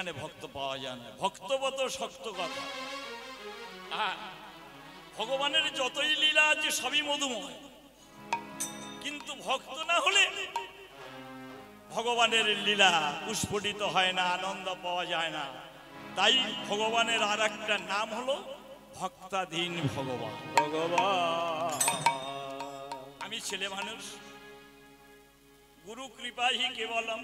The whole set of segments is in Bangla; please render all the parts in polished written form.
সেখানে ভক্ত পাওয়া যায় না। ভক্তবত শক্ত কথা। ভগবানের যতই লীলা আছে সবই মধুময়, কিন্তু ভক্ত না হলে ভগবানের লীলা পুষ্পটিত হয় না, আনন্দ পাওয়া যায় না। তাই ভগবানের আর একটা নাম হলো ভক্তাধীন ভগবান। আমি ছেলে মানুষ, গুরু কৃপাই কেবলম,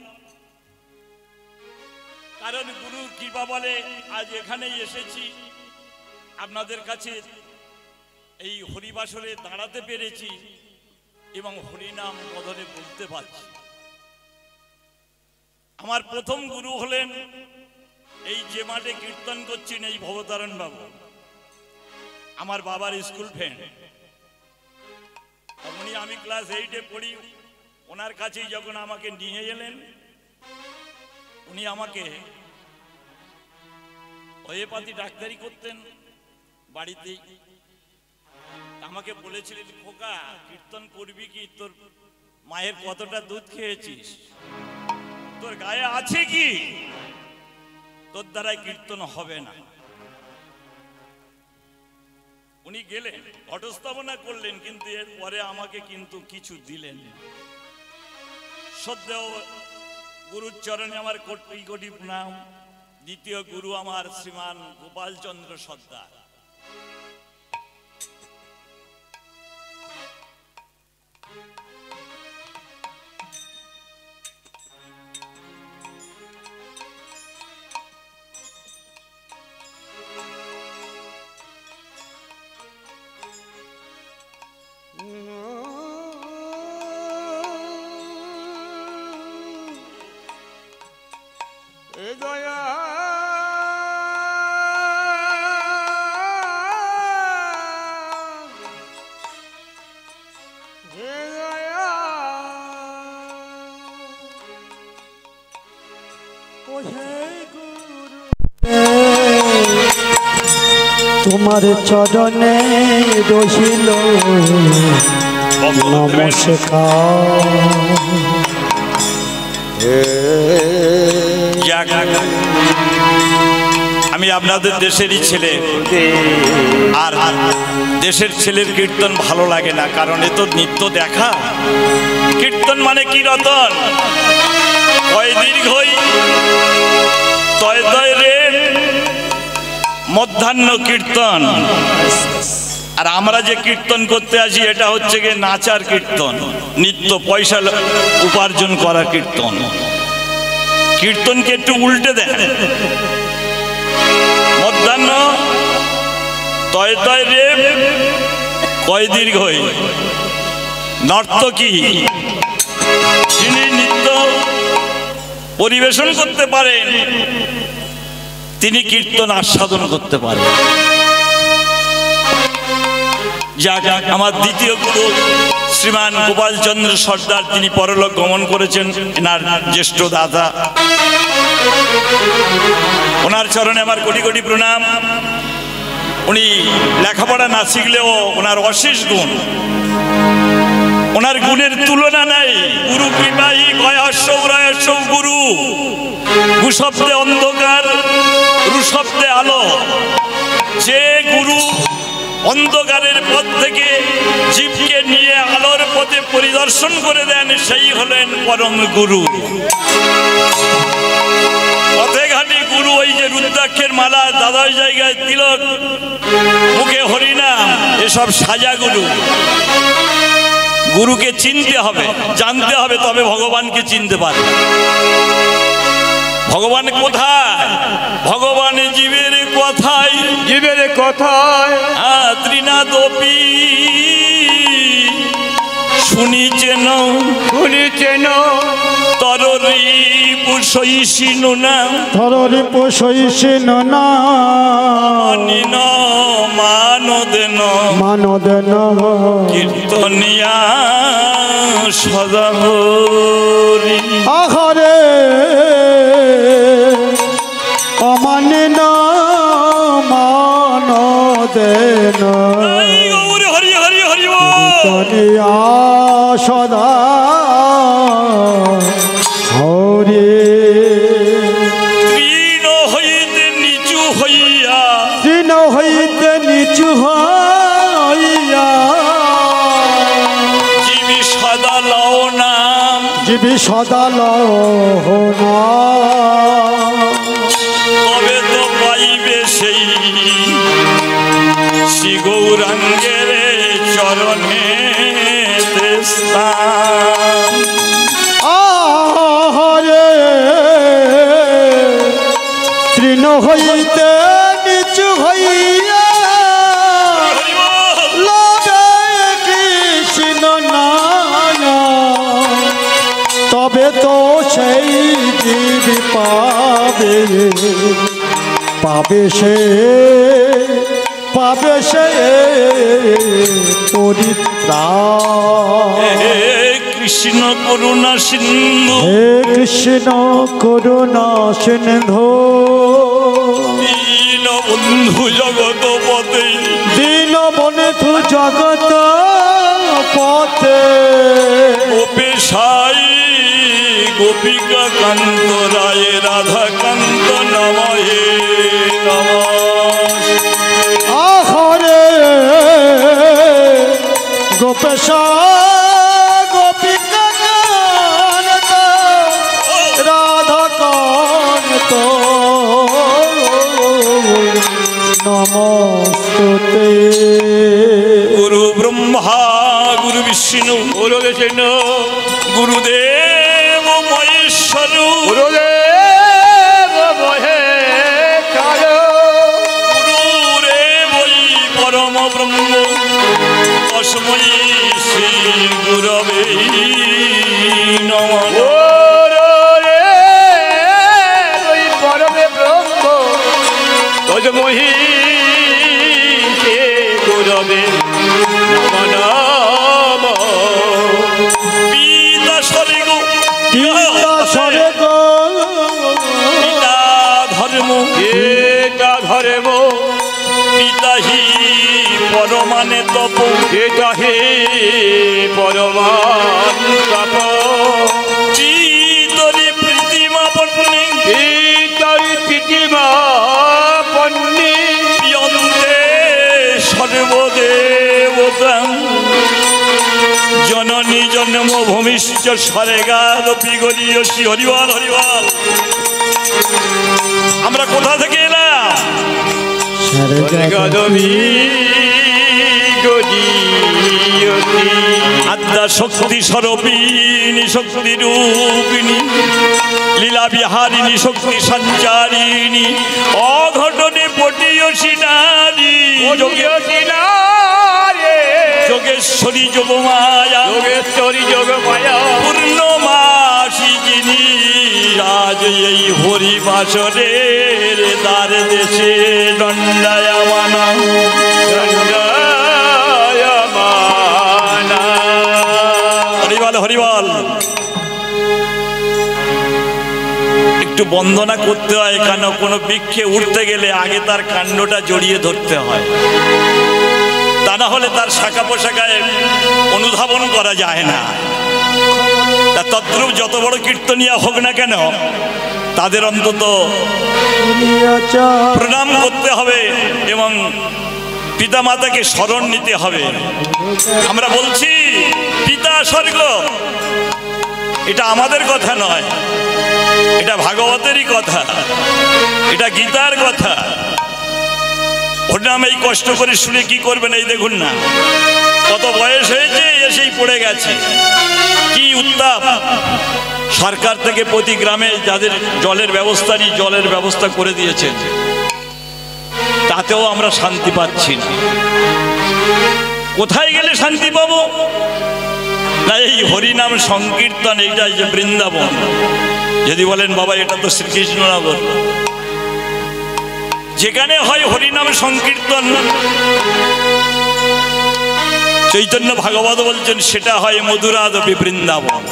কারণ গুরু কৃপা বলে আজ এখানেই এসেছি, আপনাদের কাছে এই হরিবাসরে দাঁড়াতে পেরেছি এবং হরিনাম বদলে বলতে পারছি। আমার প্রথম গুরু হলেন এই যে মাঠে কীর্তন করছেন এই ভবতারণ বাবু, আমার বাবার স্কুল ফ্রেন্ড। উনি, আমি ক্লাস 8-এ পড়ি, ওনার কাছেই যখন আমাকে নিয়ে এলেন, উনি আমাকে হোমিওপ্যাথি ডাক্তারি করতেন বাড়িতেই। আমাকে বলেছিলেন, খোকা কীর্তন করবি কি? তোর মায়ের কতটা দুধ খেয়েছিস, তোর গায়ে আছে কি, তোর দ্বারাই কীর্তন হবে না। উনি গেলেন, ঘটস্থাপনা করলেন, কিন্তু এর পরে আমাকে কিন্তু কিছু দিলেন। শ্রদ্ধেয় গুরুর চরণে আমার কোটি কোটি প্রণাম। দ্বিতীয় গুরু আমার শ্রীমান গোপাল চন্দ্র সর্দার। তোমার চরণে রহিল নমস্কার। আমি আপনাদের দেশেরই ছেলে, আর দেশের ছেলের কীর্তন ভালো লাগে না, কারণ এ তো নিত্য দেখা। কীর্তন মানে কি রতন? কয় দীর্ঘই তয় তয় রে মধ্যাহ্ন কীর্তন। আর আমরা যে কীর্তন করতে আসি এটা হচ্ছে গিয়ে নাচার কীর্তন, নিত্য পয়সা উপার্জন করার কীর্তন। কীর্তনকে একটু উল্টে দেন। মধ্যাহ্ন তয় তয় রে কয় দীর্ঘই নর্তকী, যিনি নৃত্য পরিবেশন করতে পারেন তিনি কীর্তন আস্বাদন করতে পারেন। যাক, আমার দ্বিতীয় গুরু শ্রীমান গোপাল চন্দ্র সর্দার, তিনি পরলোক গমন করেছেন, এনার জ্যেষ্ঠ দাদা। ওনার চরণে আমার কোটি কোটি প্রণাম। উনি লেখাপড়া না শিখলেও ওনার অশেষ গুণ, ওনার গুণের তুলনা নাই। গুরু কৃপাই কয়াসৌ রয়াসৌ গুরু, গুশব্দে অন্ধকার রুশব্দে আলো। যে গুরু অন্ধকারের পথ থেকে জীবকে নিয়ে আলোর পথে পরিদর্শন করে দেন, সেই হলেন পরম গুরু। পথে ঘাটে গুরু, ওই যে রুদ্রাক্ষের মালা, দাদার জায়গায় তিলক, মুখে হরিনাম, এসব সাজা গুরু। গুরুকে চিনতে হবে, জানতে হবে, তবে ভগবানকে চিনতে পারে। ভগবান কোথায়? ভগবান জীবের কথায়, জীবের কথায় ত্রিনাদপি শুনিছেন, শুনিছেন তররি পুষইসিন না, তররি পুষইসিন না, মানিন মানদেন মানদেন কীর্তনিয়া সদা হরি। আহারে অমানিন মানদেন হরি হরি হরি কীর্তনিয়া সদা হরি। তৃণ দিবি সদা লহনা তবে তো পাইবে সেই শ্রী গৌরাঙ্গের চরণে স্থান। আহারে তৃণ হইতে নিচু হইয়া লবে কৃষ্ণ নানা তবে তো সেই জীব পাবে পাবে সে পরিত্রাণ। হে কৃষ্ণ করুণা সিন্ধু, হে কৃষ্ণ করুণা সিন্ধু দীন বন্ধু জগত পতে, দীন বন্ধু জগত পথে গোপে সাই গোপিকা কান্ত রায় রাধা কান্ত নমঃ নমঃ। আহরে গোপেশা গোপিকা কান্ত রাধা কান্ত নমস্তুতে। গুরু ব্রহ্মা গুরু বিষ্ণু গুরু গুরুদেব মহেশ্বর গুরুরেবৈ পরম ব্রহ্ম তস্मै শ্রী গুরবে নমঃ। পরমে ব্রহ্ম তস্मै শ্রী গুরবে নমঃ। পিতা স্বর্গ পিতা স্বর্গ পিতা ধর্ম এটা ধর্ম পিতা হি পরমানে তপ, এটা হে পরমান তপ। পিতরি প্রীতিমা পত্নী পিতারি প্রীতিমা পন্নী পিয়ন্তে সর্বদেবতা জননী জন্ম ভূমিশ্চ স্বর্গাদপি গরীয়সী। হরিবল হরিবল। আমরা কোথা থেকে এলাম? স্বর্গদবি গরীয়সী। আদ্যা শক্তি স্বরূপিণী শক্তি রূপিণী লীলা বিহারিণী শক্তি সঞ্চারিণী অঘটনে পটীয়সী নারী যোগেশ্বরী নারে যোগেশ্বরী যোগমায়া যোগেশ্বরী যোগমায়া পূর্ণমাসী যিনি রাজ এই হরিবাসরের দ্বার দেশে দণ্ডায়মানা দণ্ডায়মানা। হরিবল হরিবল। একটু বন্দনা করতে হয়, কেন কোনো বৃক্ষে উঠতে গেলে আগে তার কাণ্ডটা জড়িয়ে ধরতে হয়, তা না হলে তার শাখা পোশাকায় অনুধাবন করা যায় না। তা তদ্রূপ যত বড় কীর্তনিয়া হোক না কেন তাদের অন্তত প্রণাম করতে হবে এবং পিতামাতাকে স্মরণ নিতে হবে। আমরা বলছি পিতা স্বর্গ, এটা আমাদের কথা নয়, এটা ভাগবতেরই কথা, এটা গীতার কথা। ওর নাম এই কষ্ট করে শুনে কি করবেন? এই দেখুন না, কত বয়স হয়েছে এসেই পড়ে গেছে। কি উত্তাপ! সরকার থেকে প্রতি গ্রামে যাদের জলের ব্যবস্থা নেই জলের ব্যবস্থা করে দিয়েছেন, তাতেও আমরা শান্তি পাচ্ছি না। কোথায় গেলে শান্তি পাবো? না এই হরিনাম সংকীর্তন, এইটাই যে বৃন্দাবন। যদি বলেন বাবা এটা তো শ্রীকৃষ্ণনগর, যেখানে হয় হরিনাম সংকীর্তন, চৈতন্য ভাগবত বলছেন সেটা হয় মধুরাদপি বৃন্দাবন।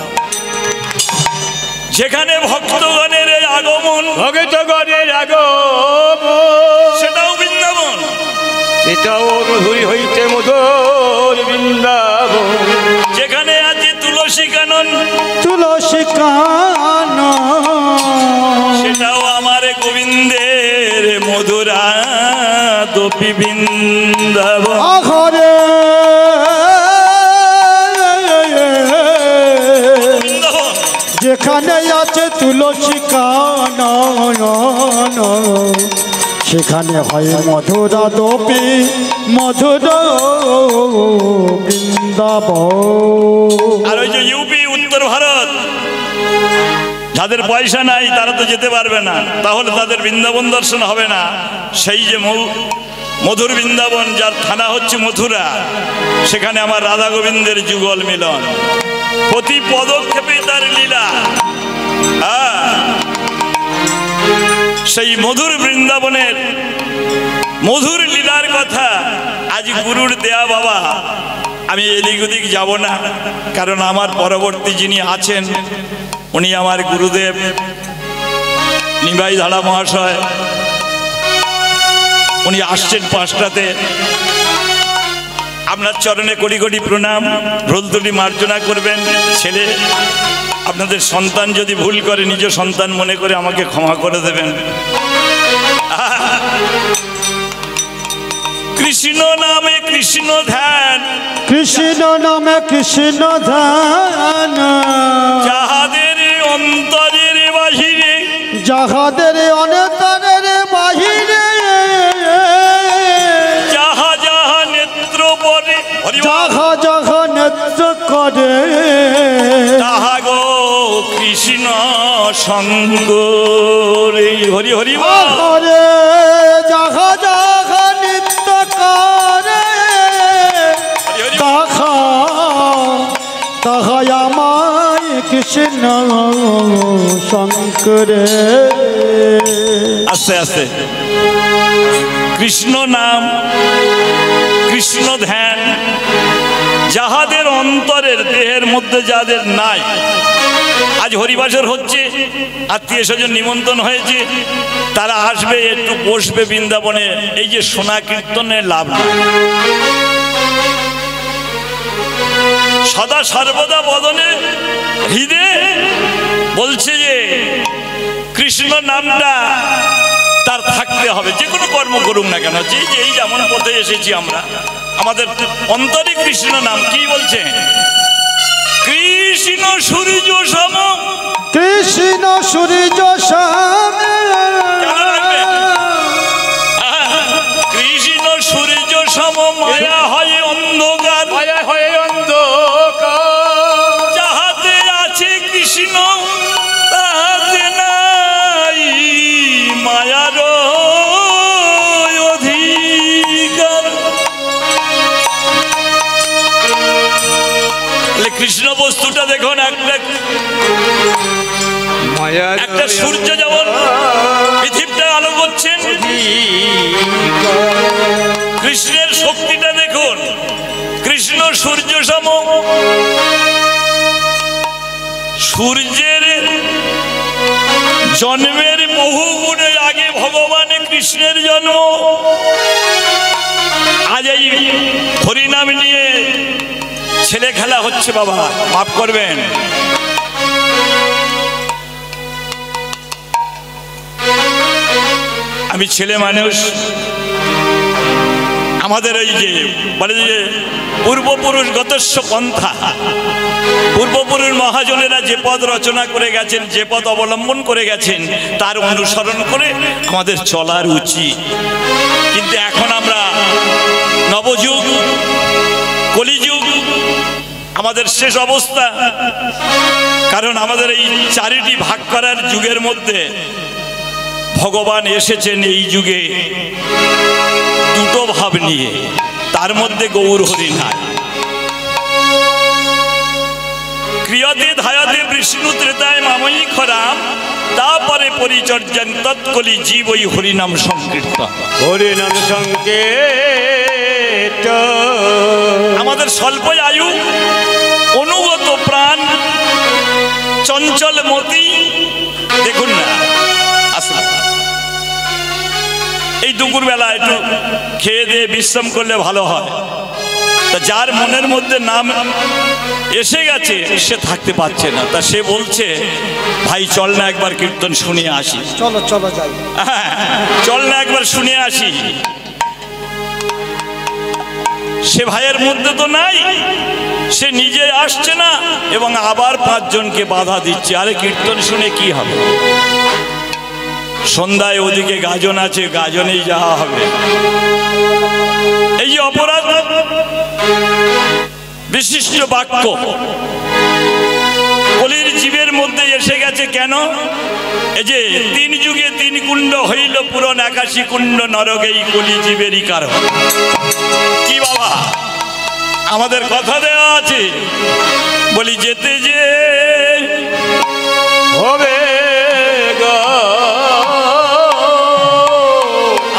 যেখানে ভক্তগণের আগমন, ভক্তগণের আগমন, সেটাও বৃন্দাবন। সেটাও মধুর হইতে মধুর বৃন্দাবন। যেখানে আছে তুলসী কানন, তুলসী কানন, সেটাও আমার গোবিন্দের মধুরাদপি বৃন্দাবন। আঘরে বৃন্দাবন কানন সেখানে হয় মধুরা দপি মধুর বৃন্দাবন। আর ওই যে ইউপি উত্তর ভারত যাদের পয়সা নাই তারা তো যেতে পারবে না, তাহলে তাদের বৃন্দাবন দর্শন হবে না। সেই যে মধুর বৃন্দাবন, যার থানা হচ্ছে মথুরা, সেখানে আমার রাধা গোবিন্দের যুগল মিলন, প্রতি পদক্ষেপে তার লীলা। সেই মধুর বৃন্দাবনের মধুর লীলার কথা আজ গুরুর দেয়া বাবা। আমি এদিক ওদিক যাব না, কারণ আমার পরবর্তী যিনি আছেন উনি আমার গুরুদেব নিমাই ধারা মহাশয়। উনি আসছেন 5টাতে। আপনার চরণে কোটি কোটি প্রণাম, ভুলত্রুটি মার্জনা করবেন। ছেলে আপনাদের সন্তান যদি ভুল করে নিজ সন্তান মনে করে আমাকে ক্ষমা করে দেবেন। কৃষ্ণ নামে কৃষ্ণ ধ্যান, কৃষ্ণ নামে কৃষ্ণ ধ্যান, যাহাদের অন্তরের বাহিরে, যাহাদের অন্তরের বাহিরে, যাহা যাহা নেত্র পরে, যাহা যাহা নেত্র করে, তাহা গো কৃষ্ণ শঙ্কর। হরি হরি হরে যাহা যাহা নিত্য করে, তাহা তাহা আমায় কৃষ্ণ শঙ্করে। আস্তে আস্তে। কৃষ্ণ নাম কৃষ্ণ ধ্যান, যাহাদের অন্তরের, দেহের মধ্যে যাদের নাই। আজ হরিবাসর হচ্ছে, আত্মীয় স্বজন নিমন্ত্রণ হয়েছে, তারা আসবে, একটু বসবে বৃন্দাবনে। এই যে সোনা কীর্তনের লাভ নাই। সদা সর্বদা বদনে হৃদয়ে বলছে যে কৃষ্ণ নামটা তার থাকতে হবে, যে কোনো কর্ম করুক না কেন। যেই যেমন পথে এসেছি আমরা, আমাদের অন্তরে কৃষ্ণ নাম। কি বলছে? কৃষ্ণ সূর্য সম, কৃষ্ণ সূর্য সম, কৃষ্ণ সূর্য সম, মায়া হয় অন্ধকার, মায়া হয়ে অন্ধকার, যাহাতে আছে কৃষ্ণ তাহাতে নাই মায়ার অধিকার। কৃষ্ণ বস্তুটা দেখুন, একটা সূর্য যেমন পৃথিবীটা আলো করছেন, কৃষ্ণের শক্তিটা দেখুন। কৃষ্ণ সূর্য সম, সূর্যের জন্মের বহু গুণে আগে ভগবান কৃষ্ণের জন্ম। আজ এই হরিনাম নিয়ে ছেলে খেলা হচ্ছে। বাবা মাফ করবেন, আমি ছেলে মানুষ। আমাদের এই যে বলে যে পূর্বপুরুষ গতস্ব পন্থা, পূর্বপুরুষ মহাজনেরা যে পদ রচনা করে গেছেন, যে পদ অবলম্বন করে গেছেন, তার অনুসরণ করে আমাদের চলার উচিত। কিন্তু এখন আমরা নবযুগ, কলিযুগ, আমাদের শেষ অবস্থা। কারণ আমাদের এই 4টি ভাগ করার যুগের মধ্যে ভগবান এসেছেন এই যুগে 2টো ভাব নিয়ে, তার মধ্যে গৌর হরি নাই। ক্রিয়াতে ধায়াতে বিষ্ণু ত্রেতায় মাময়ী খরাম, তারপরে পরিচর্যান তৎকলি জীব ওই হরিনাম সংকীর্তন। হরিনাম সংকীর্তন। আমাদের স্বল্প আয়ু, অনুগত প্রাণ, চঞ্চল মতি, দেখুন না এই দুপুর বেলা একটু খেয়ে দিয়ে বিশ্রাম করলে ভালো হয়। তা যার মনের মধ্যে নাম এসে গেছে সে থাকতে পারছে না, তা সে বলছে ভাই চল না একবার কীর্তন শুনিয়ে আসি। চলো চলো যাই, চল না একবার শুনিয়ে আসি। সে ভাইয়ের মধ্যে তো নাই, সে নিজে আসছে না এবং আবার 5 জনকে বাধা দিচ্ছে। আরে কীর্তন শুনে কি হবে? সন্ধ্যায় ওদিকে গাজন আছে, গাজনেই যাওয়া হবে। এই যে অপরাধ বিশিষ্ট বাক্য কলির জীবের মধ্যে এসে গেছে। কেন? এই যে 3 যুগে 3 কুণ্ড হইল পুরন 81 কুণ্ড নরক, এই কলি জীবেরই কারণ। কি বাবা, আমাদের কথা দেওয়া আছে, বলি যেতে যে হবে গো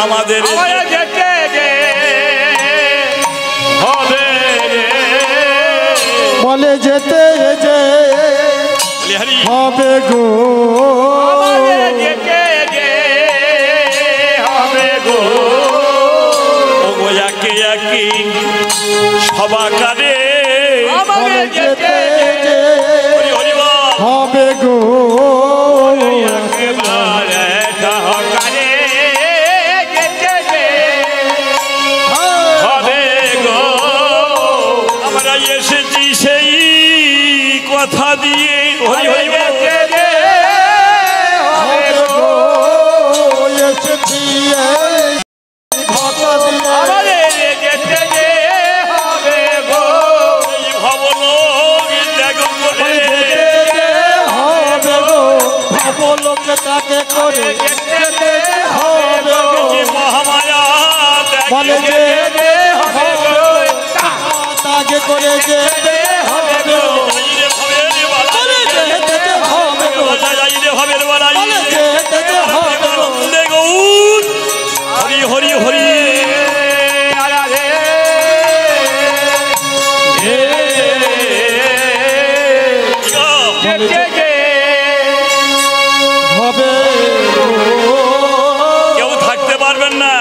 আমাদের যেতে যে হবে বলে যেতে যে হবে গো যেতে যে হবে গো ও গো একে একে সবাকারে বলে যেতে যে হরি হরি বল। হবে গো একেবারে সহকারে যেতে যে হবে গো আমরা এসেছি সেই কথা দিয়ে, হরি হরি বল। যেতে যে হবে গো এসেছি এই কথা দিয়ে আমাদের যেতে যে হবে গো এই ভবলোক ত্যাগ করে হবে গো ভাবলোকে তাকে করে যেতে হবে গো এই মহামায়া ত্যাগ বলে করে যে হবে গো তাকে করে যেতে হবে গো যাইরে ভবের বালাই, বলে যেতে হবে গো যাইরে ভবের বালাই, বলে যেতে হবে গো আনন্দে গৌর হরি হরি হরি। হবে কেউ থাকতে পারবেন না।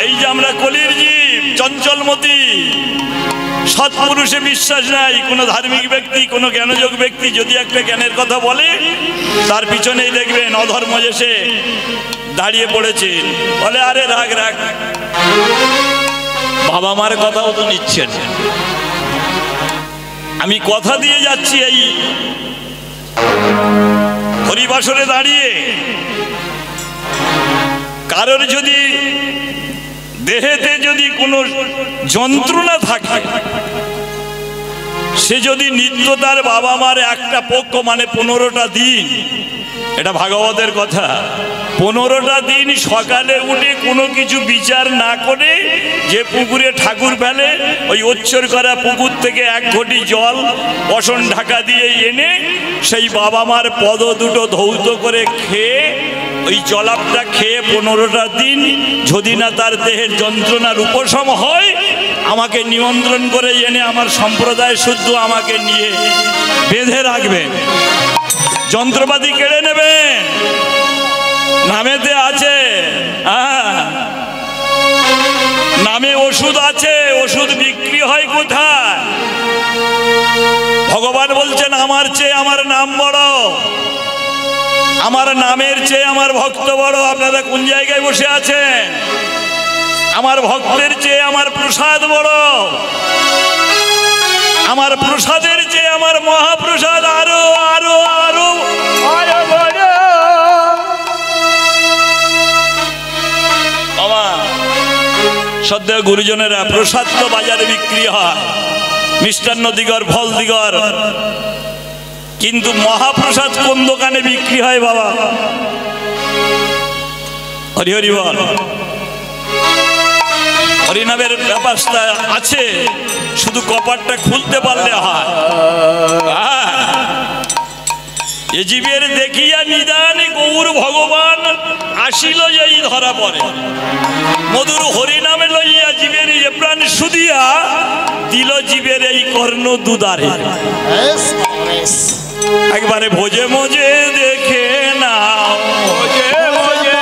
এই যে আমরা কলির জীব, চঞ্চলমতি, সৎপুরুষে বিশ্বাস নাই। কোনো ধার্মিক ব্যক্তি, কোনো জ্ঞানযোগ ব্যক্তি যদি একটা জ্ঞানের কথা বলে, তার পিছনেই দেখবেন অধর্ম এসে দাঁড়িয়ে পড়েছে, বলে আরে রাগ রাগ, বাবা মার কথাও তো নিচ্ছেন। আমি কথা দিয়ে যাচ্ছি, এই হরিবাসরে দাঁড়িয়ে কারোর যদি দেহেতে যদি কোনো যন্ত্রণা থাকে, সে যদি নিত্য তার বাবা মার একটা পক্ষ মানে 15টা দিন, এটা ভাগবতের কথা, 15টা দিন সকালে উঠে কোনো কিছু বিচার না করে যে পুকুরে ঠাকুর ফেলে, ওই উচ্ছর করা পুকুর থেকে 1 ঘটি জল বসন ঢাকা দিয়ে এনে সেই বাবা মার পদ দুটো ধৌত করে খেয়ে, ওই জলাপটা খেয়ে 15টা দিন যদি না তার দেহের যন্ত্রণার উপশম হয়, আমাকে নিমন্ত্রণ করে এনে আমার সম্প্রদায় শুদ্ধ আমাকে নিয়ে বেঁধে রাখবেন, যন্ত্রপাতি কেড়ে নেবেন। নামেতে আছে, নামে ওষুধ আছে, ওষুধ বিক্রি হয় কোথায়? ভগবান বলছেন আমার চেয়ে আমার নাম বড়, আমার নামের চেয়ে আমার ভক্ত বড়। আপনারা কোন জায়গায় বসে আছেন? আমার ভক্তের চেয়ে আমার প্রসাদ বড়, আমার প্রসাদের চেয়ে আমার মহাপ্রসাদ আরো আরো আরো আরো বড়। আমার সদ্য গুরুজনেরা, প্রসাদ তো বাজারে বিক্রি হয়, মিষ্টান্ন দিগর, ফল দিগর, কিন্তু মহাপ্রসাদ কোন দোকানে বিক্রি হয় বাবা? হরি হরি বল। হরিনামের ব্যবস্থা আছে, শুধু কপাটটা খুলতে পারলে হয়। এ জীবের দেখিয়া নিদান গৌর ভগবান আসিল এই ধরা পড়ে, মধুর হরিনামে লইয়া জীবের এ প্রাণ সুদিয়া দিল জীবের এই কর্ণ দুদারে। একবারে ভোজে মজে দেখে নাও, ভোজে ভোজে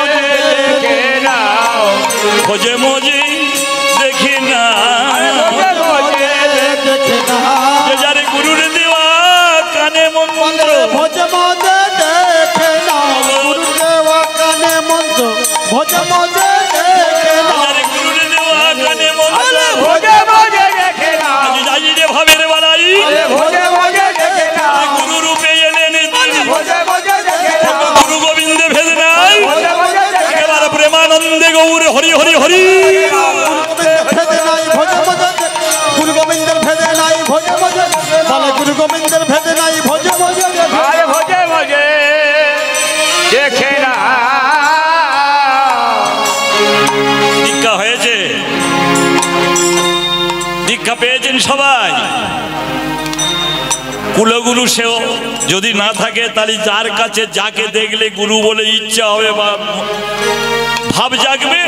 দেখে নাও, ভোজে মজে দেখে না, ভোজে ভোজে দেখে না যে যার গুরুর দেওয়া কানে মন্ত্র, ভোজে মজে দেখে না গুরুদেবা কানে মন্ত্র, ভোজে মজে দেখে না যার গুরুর দেওয়া কানে মন্ত্র, ভোজে ভোজে দেখে নাও, আজ যাই রে ভাবের বালাই, ভোজে ভোজে দেখে নাও, গুরু রূপে এলেন তিনি, ভোজে ভোজে দেখে নাও, গুরু গোবিন্দে ভেদ নাই, প্রেমানন্দে গৌর হরি হরি হরি। ভেদে নাই ভজ মজ গুরু গোবিন্দের ভেদে নাই ভজ মজ বলে গুরু গোবিন্দের ভেদে নাই ভজ মজ আরে ভজে ভজে দেখে না। দীক্ষা হয়েছে, দীক্ষা পেয়েছেন সবাই। কুলগুরু সেও যদি না থাকে তাহলে যার কাছে যাকে দেখলে গুরু বলে ইচ্ছা হবে বা ভাব জাগবে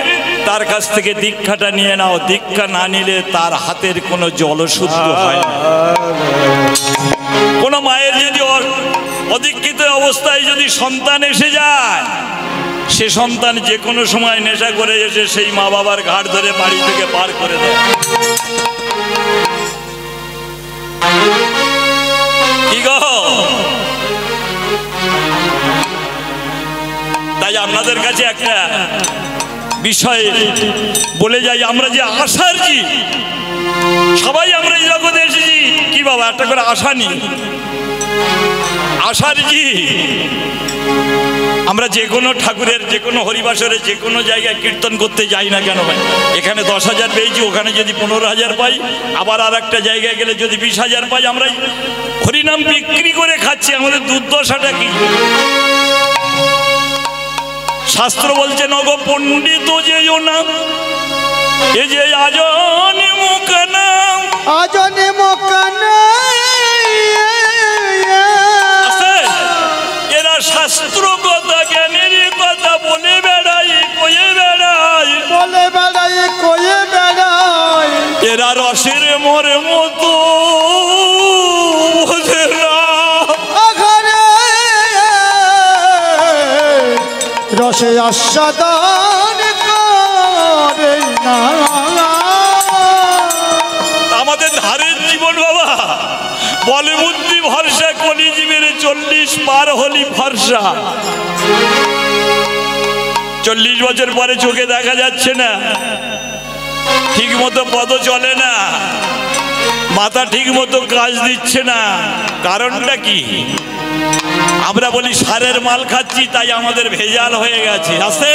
তার কাছ থেকে দীক্ষাটা নিয়ে নাও। দীক্ষা না নিলে তার হাতের কোনো জল শুদ্ধ হয় না। কোনো মায়ের যদি অদীক্ষিত অবস্থায় যদি সন্তান এসে যায়, সে সন্তান যে কোনো সময় নেশা করে এসে সেই মা বাবার ঘাট ধরে বাড়ি থেকে পার করে দেয়। কি গো, তাই আপনাদের কাছে একটা বিষয় বলে যাই, আমরা যে আশার জি সবাই আমরা এই জগতে এসেছি কি বাবা একটা করে আশা নি, আশার জি। আমরা যে কোনো ঠাকুরের যে কোনো হরিবাসরে যে কোনো জায়গায় কীর্তন করতে যাই না কেন ভাই, এখানে 10,000 পেয়েছি, ওখানে যদি 15,000 পাই, আবার আর একটা জায়গায় গেলে যদি 20,000 পাই, আমরা হরিনাম বিক্রি করে খাচ্ছি। আমাদের দুর্দশাটা কি? শাস্ত্র বলছে নগ পণ্ডিত যে নাম এ যে আজনে মুখানা, আজনে মুখানা এরা শাস্ত্র কথা জ্ঞানের কথা বলে বেড়াই কয়ে বেড়াই, বলে বেড়াই কয়ে বেড়াই, এরা রসের মরে মতো বোঝে না। রসে আস্বাদন করে না। আমাদের ধারের জীবন বাবা বলে বুদ্ধি ভরসা, কলিজীবের 40 পার হলি ভরসা। 40 বছর পরে চোখে দেখা যাচ্ছে না, ঠিক মতো পদ চলে না, মাথা ঠিক মতো কাজ দিচ্ছে না। কারণটা কি? আমরা বলি সারের মাল খাচ্ছি তাই আমাদের ভেজাল হয়ে গেছে। আছে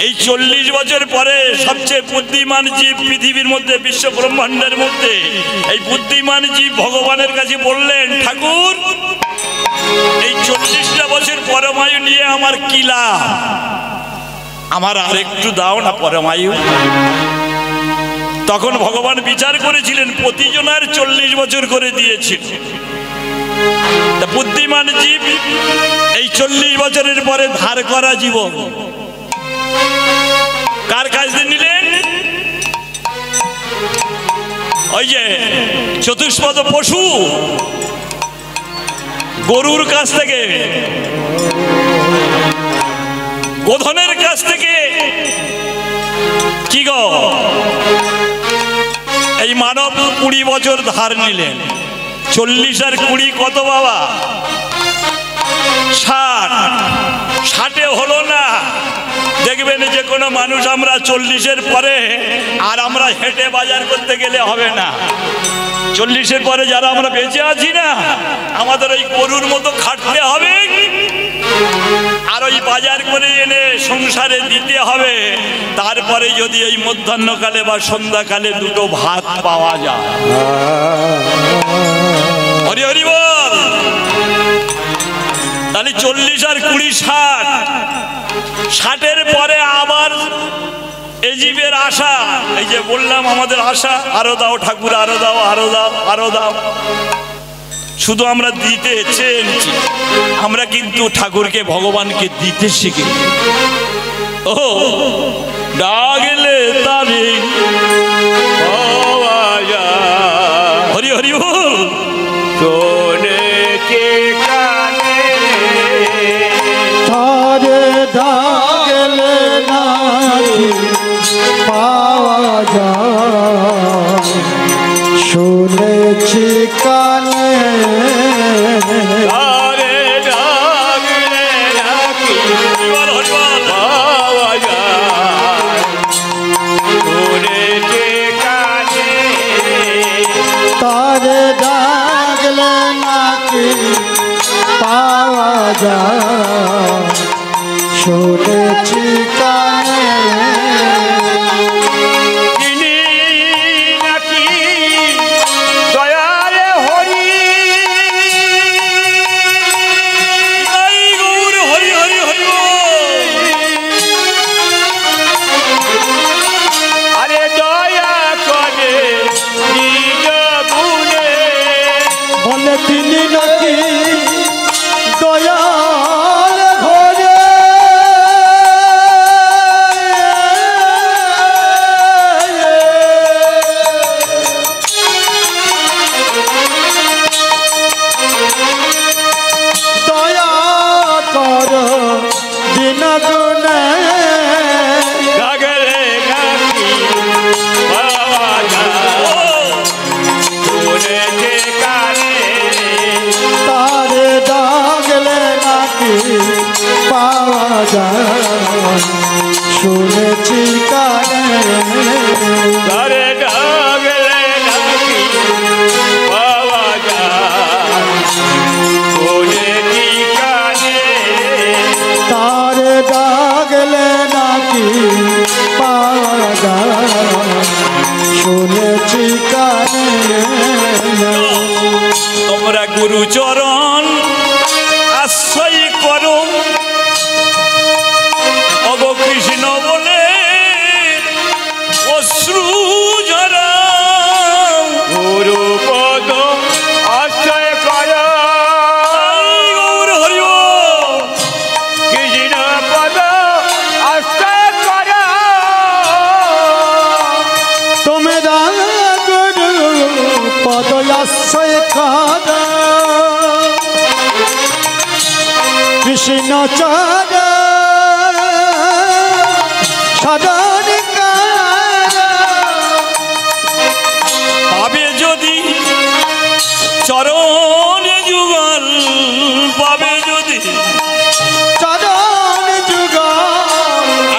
এই 40 বছর পরে সবচেয়ে বুদ্ধিমান জীব পৃথিবীর মধ্যে, বিশ্ব ব্রহ্মাণ্ডের মধ্যে এই বুদ্ধিমান জীব ভগবানের কাছে বললেন, ঠাকুর এই 40টা বছর পরমায়ু নিয়ে আমার কি লাভ? আমার আর একটু দাও না পরমায়ু। তখন ভগবান বিচার করেছিলেন, প্রতিজনের 40 বছর করে দিয়েছিল। বুদ্ধিমান জীব এই 40 বছরের পরে ধার করা জীবন কার কাছ দিয়ে নিলেন? ওই যে চতুষ্পদ পশু গরুর কাছ থেকে, গোধনের কাছ থেকে। কি গো, এই মানব 20 বছর ধার নিলেন। 40 আর 20 কত বাবা? 60। 60 হলো না। দেখবেন যে কোনো মানুষ আমরা 40-এর পরে আর আমরা হেঁটে বাজার করতে গেলে হবে না। 40-এর পরে যারা আমরা বেঁচে আছি না, আমাদের ওই গরুর মতো খাটতে হবে আর ওই বাজার করে এনে সংসারে দিতে হবে। তারপরে যদি এই মধ্যাহ্নকালে বা সন্ধ্যাকালে দুটো ভাত পাওয়া যায়। হরি হরি বল। তাহলে 40 আর 20 60। 60-এর পরে আবার এই জীবের আশা, এই যে বললাম আমাদের আশা, আরো দাও ঠাকুর, আরো দাও, আরো দাও, আরো দাও। শুধু আমরা দিতে চেয়েছি, আমরা কিন্তু ঠাকুরকে ভগবানকে দিতে শিখি। ও ডাগলে তারে হরি হরি বল। শোনেছি কানে তারে ডাগলে নাকি পাওয়া যায়, শুনেছি কানে আরে ডাগলে নাকি পাওয়া যায়, শোনেছি কানে তারে ডাগলে নাকি পাওয়া যায়, শুনেছি কানে তিনি নাকি দয়ালে হরি জয় গৌর হরি হরি হরি আরে দয়া করে নিজ গুণে বলে তিনি নাকি দয়াল ঘরে দয়া কর দিন গুণে গাগরে নাকি বাবা শুনেছে কানে তারে ডাগলে নাকি পাওয়া যায় শুনেছি কানে তারে ডাগলে নাকি বাবা শুনেছি কানে তারে ডাগলে নাকি পাওয়া যায় শুনেছি কানে তোমরা গুরুচরণ আশ্রয় করো অব কৃষ্ণ বলে অশ্রু ঝরা গুরু পদ আশ্রয় কর গৌর হরি কৃষ্ণ পদ আশ্রয় কর তোমরা গুরু পদয়াশ্রয় কর কৃষ্ণ চর সদন পাবে যদি চরণ যুগল পাবে যদি চরণ যুগ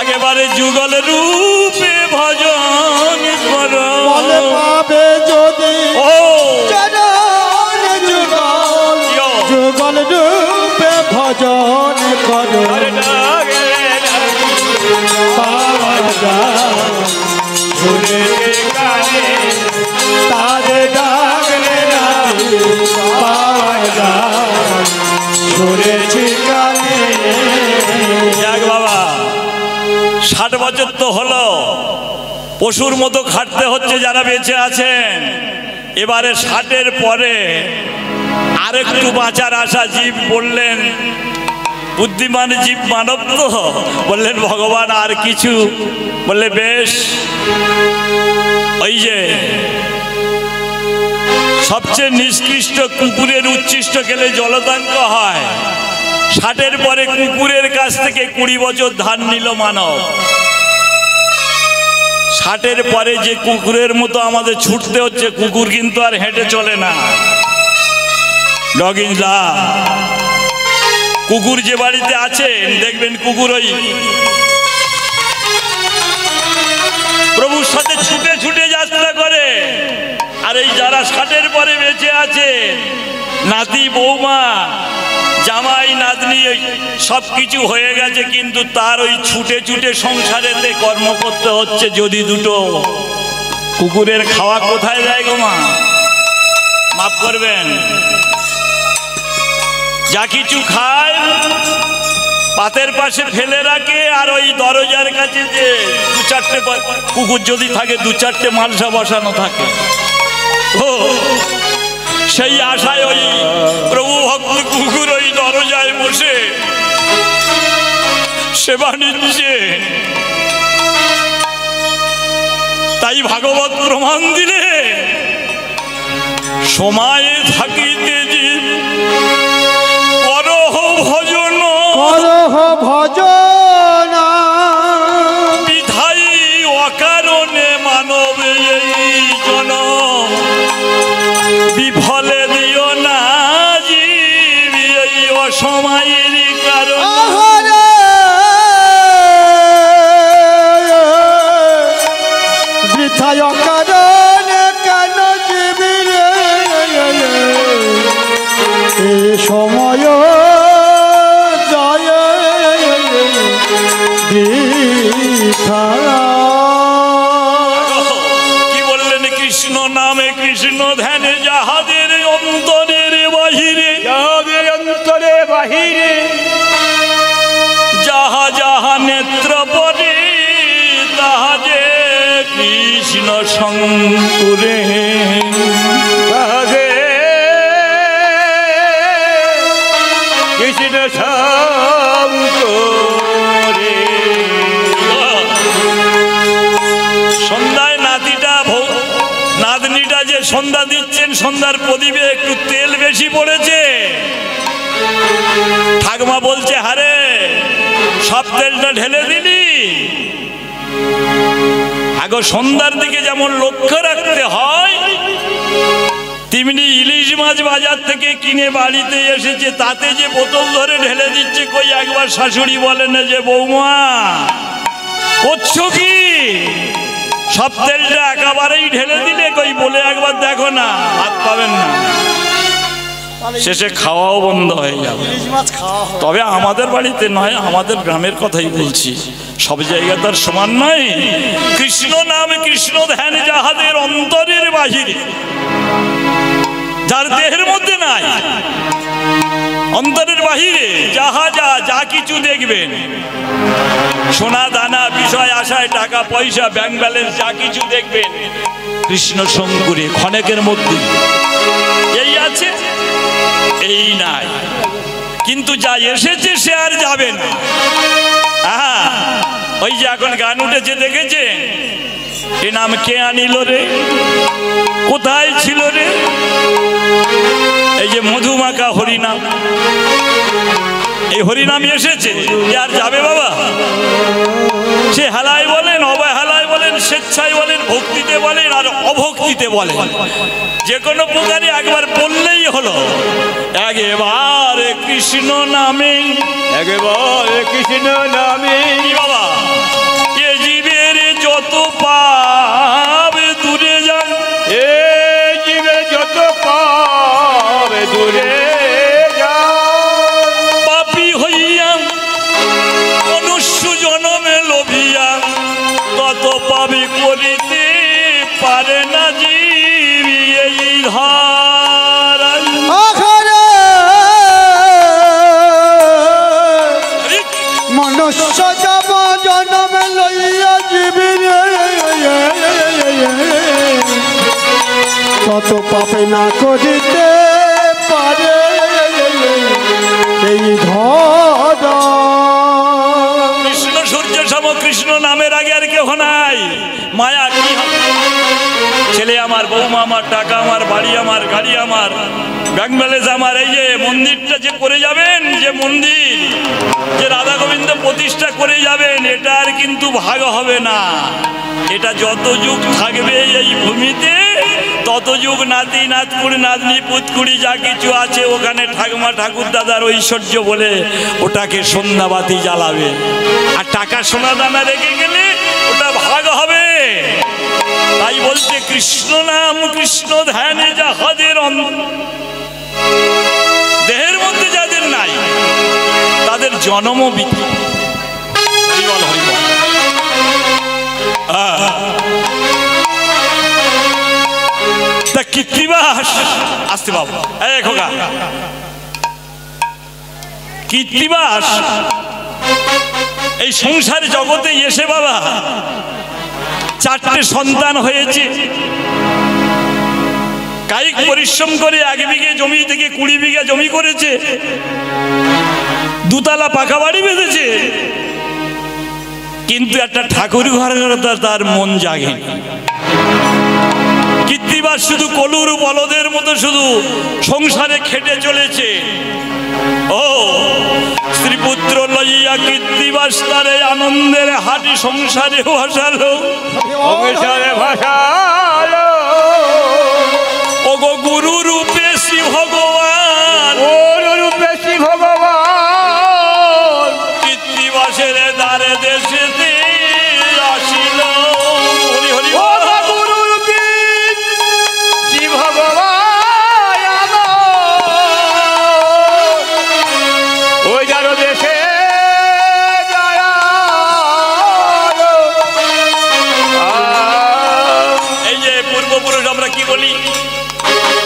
একেবারে যুগল রূপে ভজন করো বলে পাবে যদি ও চরণ যুগল যুগল রূপে ভজন করো আরে ডাগলে নাকি পাওয়া যায় শুনেছে কানে তারে ডাগলে নাকি পাওয়া যায় শুনেছি কানে যাক বাবা 60 বছর তো হলো পশুর মতো খাটতে হচ্ছে যারা বেঁচে আছেন এবারে 60-এর পরে আরেকটু বাঁচার আশা জীব বললেন বুদ্ধিমান জীব মানব তো বললেন ভগবান আর কিছু বললে বেশ ওই যে সবচেয়ে নিষ্কৃষ্ট কুকুরের উচ্ছিষ্ট খেলে জলদাঙ্ক হয় 60-এর পরে কুকুরের কাছ থেকে 20 বছর ধান নিল মানব 60-এর পরে যে কুকুরের মতো আমাদের ছুটতে হচ্ছে কুকুর কিন্তু আর হেঁটে চলে না ডগিনলা কুকুর যে বাড়িতে আছেন দেখবেন কুকুর ওই প্রভুর সাথে ছুটে ছুটে যাত্রা করে আর এই যারা 60-এর পরে বেঁচে আছে নাতি বৌমা জামাই নাতনি সব কিছু হয়ে গেছে কিন্তু তার ওই ছুটে ছুটে সংসারেতে কর্ম করতে হচ্ছে যদি দুটো কুকুরের খাওয়া কোথায় যায় গো মা মাফ করবেন যা কিছু খায় পাতের পাশে ফেলে রাখে আর ওই দরজার কাছে যে 2-4টে কুকুর যদি থাকে 2-4টে মালসা বসানো থাকে ও সেই আশায় ওই প্রভু ভক্ত কুকুর ওই দরজায় বসে সেবা নিচ্ছে তাই ভাগবত প্রমাণ দিলে সময়ে থাকিতে জীব করহ ভজন করহ ভজন বিধায়ী অকারণে মানব এই জনম বিফলে দিও না জীব এই অসময়ের কারণ আহারে বৃথায় কারণ কেন জীবিরে এ সময় যায় কৃষ্ণ শঙ্কুরে রাধে কৃষ্ণ শঙ্কুরে। সন্ধ্যায় নাতনিটা যে সন্ধ্যা দিচ্ছেন, সন্ধ্যার প্রদীপে একটু তেল বেশি পড়েছে। ঠাকুমা বলছে, হারে সব তেলটা ঢেলে দিলি। আগে সন্ধ্যার দিকে যেমন লক্ষ্য রাখতে হয়, তেমনি ইলিশ মাছ বাজার থেকে কিনে বাড়িতে এসেছে, তাতে যে বোতল ধরে ঢেলে দিচ্ছে, কই একবার শাশুড়ি বলে না যে বৌমা করছো কি, সব তেলটা একেবারেই ঢেলে দিলে, কই বলে একবার দেখো না, ভাত পাবেন না। শেষে খাওয়াও বন্ধ হয়ে যাবে। তবে আমাদের বাড়িতে নয়, আমাদের গ্রামের কথাই বলছি, সব জায়গা তার সমান নয়। কৃষ্ণ নাম কৃষ্ণ ধ্যান যাহাদের অন্তরের বাহিরে, যার দেহের মধ্যে নাই, অন্তরের বাহিরে যা কিছু দেখবেন, সোনা দানা বিষয় আশায় টাকা পয়সা ব্যাংক ব্যালেন্স যা কিছু দেখবেন, কৃষ্ণ শঙ্কুরে ক্ষণেকের মধ্যে এই আছে এই নাই। কিন্তু যা এসেছে সে আর যাবে না। ওই যে এখন গান উঠেছে দেখেছে, এ নাম কে আনিল রে, কোথায় ছিল রে, এই যে মধুমাখা হরিনাম, এই হরিনাম এসেছে, আর যাবে বাবা? সে হেলায় বলেন, অবহেলায় বলেন, স্বেচ্ছায় বলেন, ভক্তিতে বলেন আর অভক্তিতে বলেন, যে কোনো প্রকারে একবার বললেই হলো। একবার কৃষ্ণ নামে, একবার কৃষ্ণ নামে বাবা এ জীবের যত পাপ দূরে যান, এ জীবে যত পাপ দূরে যায়। পাপী হইয়া মনুষ্য জনমে লোভিয়া তত পাপী করিতে পারে না জীব এই ধারায়। মনুষ্য যাব জনম লইয়া জীবী তত পাপে না করিতে পারে এই ধরা। কৃষ্ণ সূর্য সম কৃষ্ণ নামের আগে আর কেউ নাই। মায়া কি হবে? ছেলে আমার, বৌমা আমার, টাকা আমার, বাড়ি আমার, গাড়ি আমার, ব্যাংক ব্যালেন্স আমার। এই যে মন্দিরটা যে করে যাবেন, যে মন্দির যে রাধা গোবিন্দ প্রতিষ্ঠা করে যাবেন, এটা আর কিন্তু ভাগ হবে না। এটা যত যুগ থাকবে এই ভূমিতে, তত যুগ নাতি নাতকুড়ি নাতনি পুতকুড়ি যা কিছু আছে ওখানে ঠাকুমা ঠাকুর দাদার ঐশ্বর্য বলে ওটাকে সন্ধ্যাবাতি জ্বালাবে। আর টাকা সোনা দানা রেখে গেলে ওটা ভাগ হবে। তাই বলতে কৃষ্ণ নাম কৃষ্ণ ধ্যানে যাহাদের দেহের মধ্যে যাদের নাই, তাদের জন্মও বৃথা। হরিবল হরিবল। তা কৃত্তিবাস আসতে বাবু, এই খোকা, কৃত্তিবাস এই সংসার জগতে এসে বাবা 4টে সন্তান হয়েছে। কায়িক পরিশ্রম করে 1 বিঘে জমি থেকে 20 বিঘা জমি করেছে, 2 তলা পাকা বাড়ি বেঁধেছে, কিন্তু একটা ঠাকুর ঘর তার মন জাগে। কৃত্তিবাস শুধু কলুর বলদের মতো শুধু সংসারে খেটে চলেছে। ও স্ত্রীপুত্র লইয়া কৃত্তিবাস তারে আনন্দের হাঁটি সংসারে ভাসালো, সংসারে ভাসালো। ওগো গুরু রূপে শ্রী ভগবান, গুরু রূপে শ্রী ভগবান কৃত্তিবাসের দ্বারে দেশেতে আসিল। হরি হরি। গুরু রূপে শ্রী ভগবান ওই যার দেশে এই যে পূর্বপুরুষ আমরা কি বলি,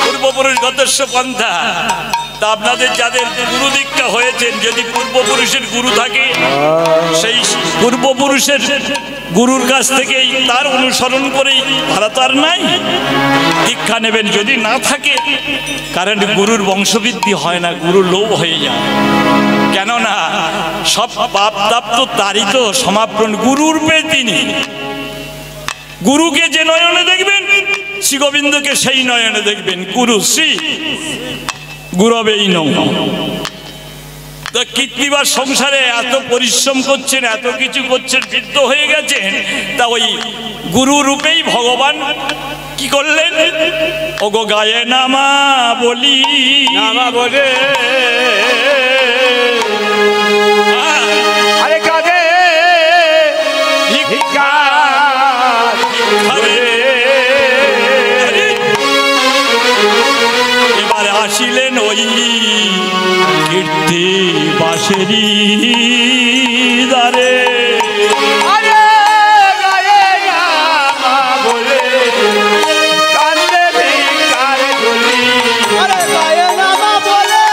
পূর্বপুরুষ গতস্য পন্থা। তা আপনাদের যাদের গুরু দীক্ষা হয়েছেন, যদি পূর্বপুরুষের গুরু থাকে, সেই পূর্বপুরুষের গুরুর কাছ থেকেই তার অনুসরণ করেই ভাড়া তো আর নাই, দীক্ষা নেবেন। যদি না থাকে, কারণ গুরুর বংশবৃদ্ধি হয় না, গুরুর লোভ হয়ে যায়। কেননা সব পাপ তাপ তো তারই তো সমাপন, গুরুর পেয়ে তিনি। গুরুকে যে নয়নে দেখবেন, শ্রী গোবিন্দকে সেই নয়নে দেখবেন। গুরু শ্রী গুরবেই নমঃ। তো কীর্তিবার সংসারে এত পরিশ্রম করছেন, এত কিছু করছেন, বৃদ্ধ হয়ে গেছেন, তা ওই গুরু রূপেই ভগবান কি করলেন? ওগো গায়ে নামা বলি, নামা বলে আরে কাজে ভিক্ষার এবারে আসিলেন ওই কীর্তি বাসেরি দ্বারে। আরে গায়ে নামা বলে কান্দে ভিক্ষার ঝুলি। আরে গায়ে নামা বলে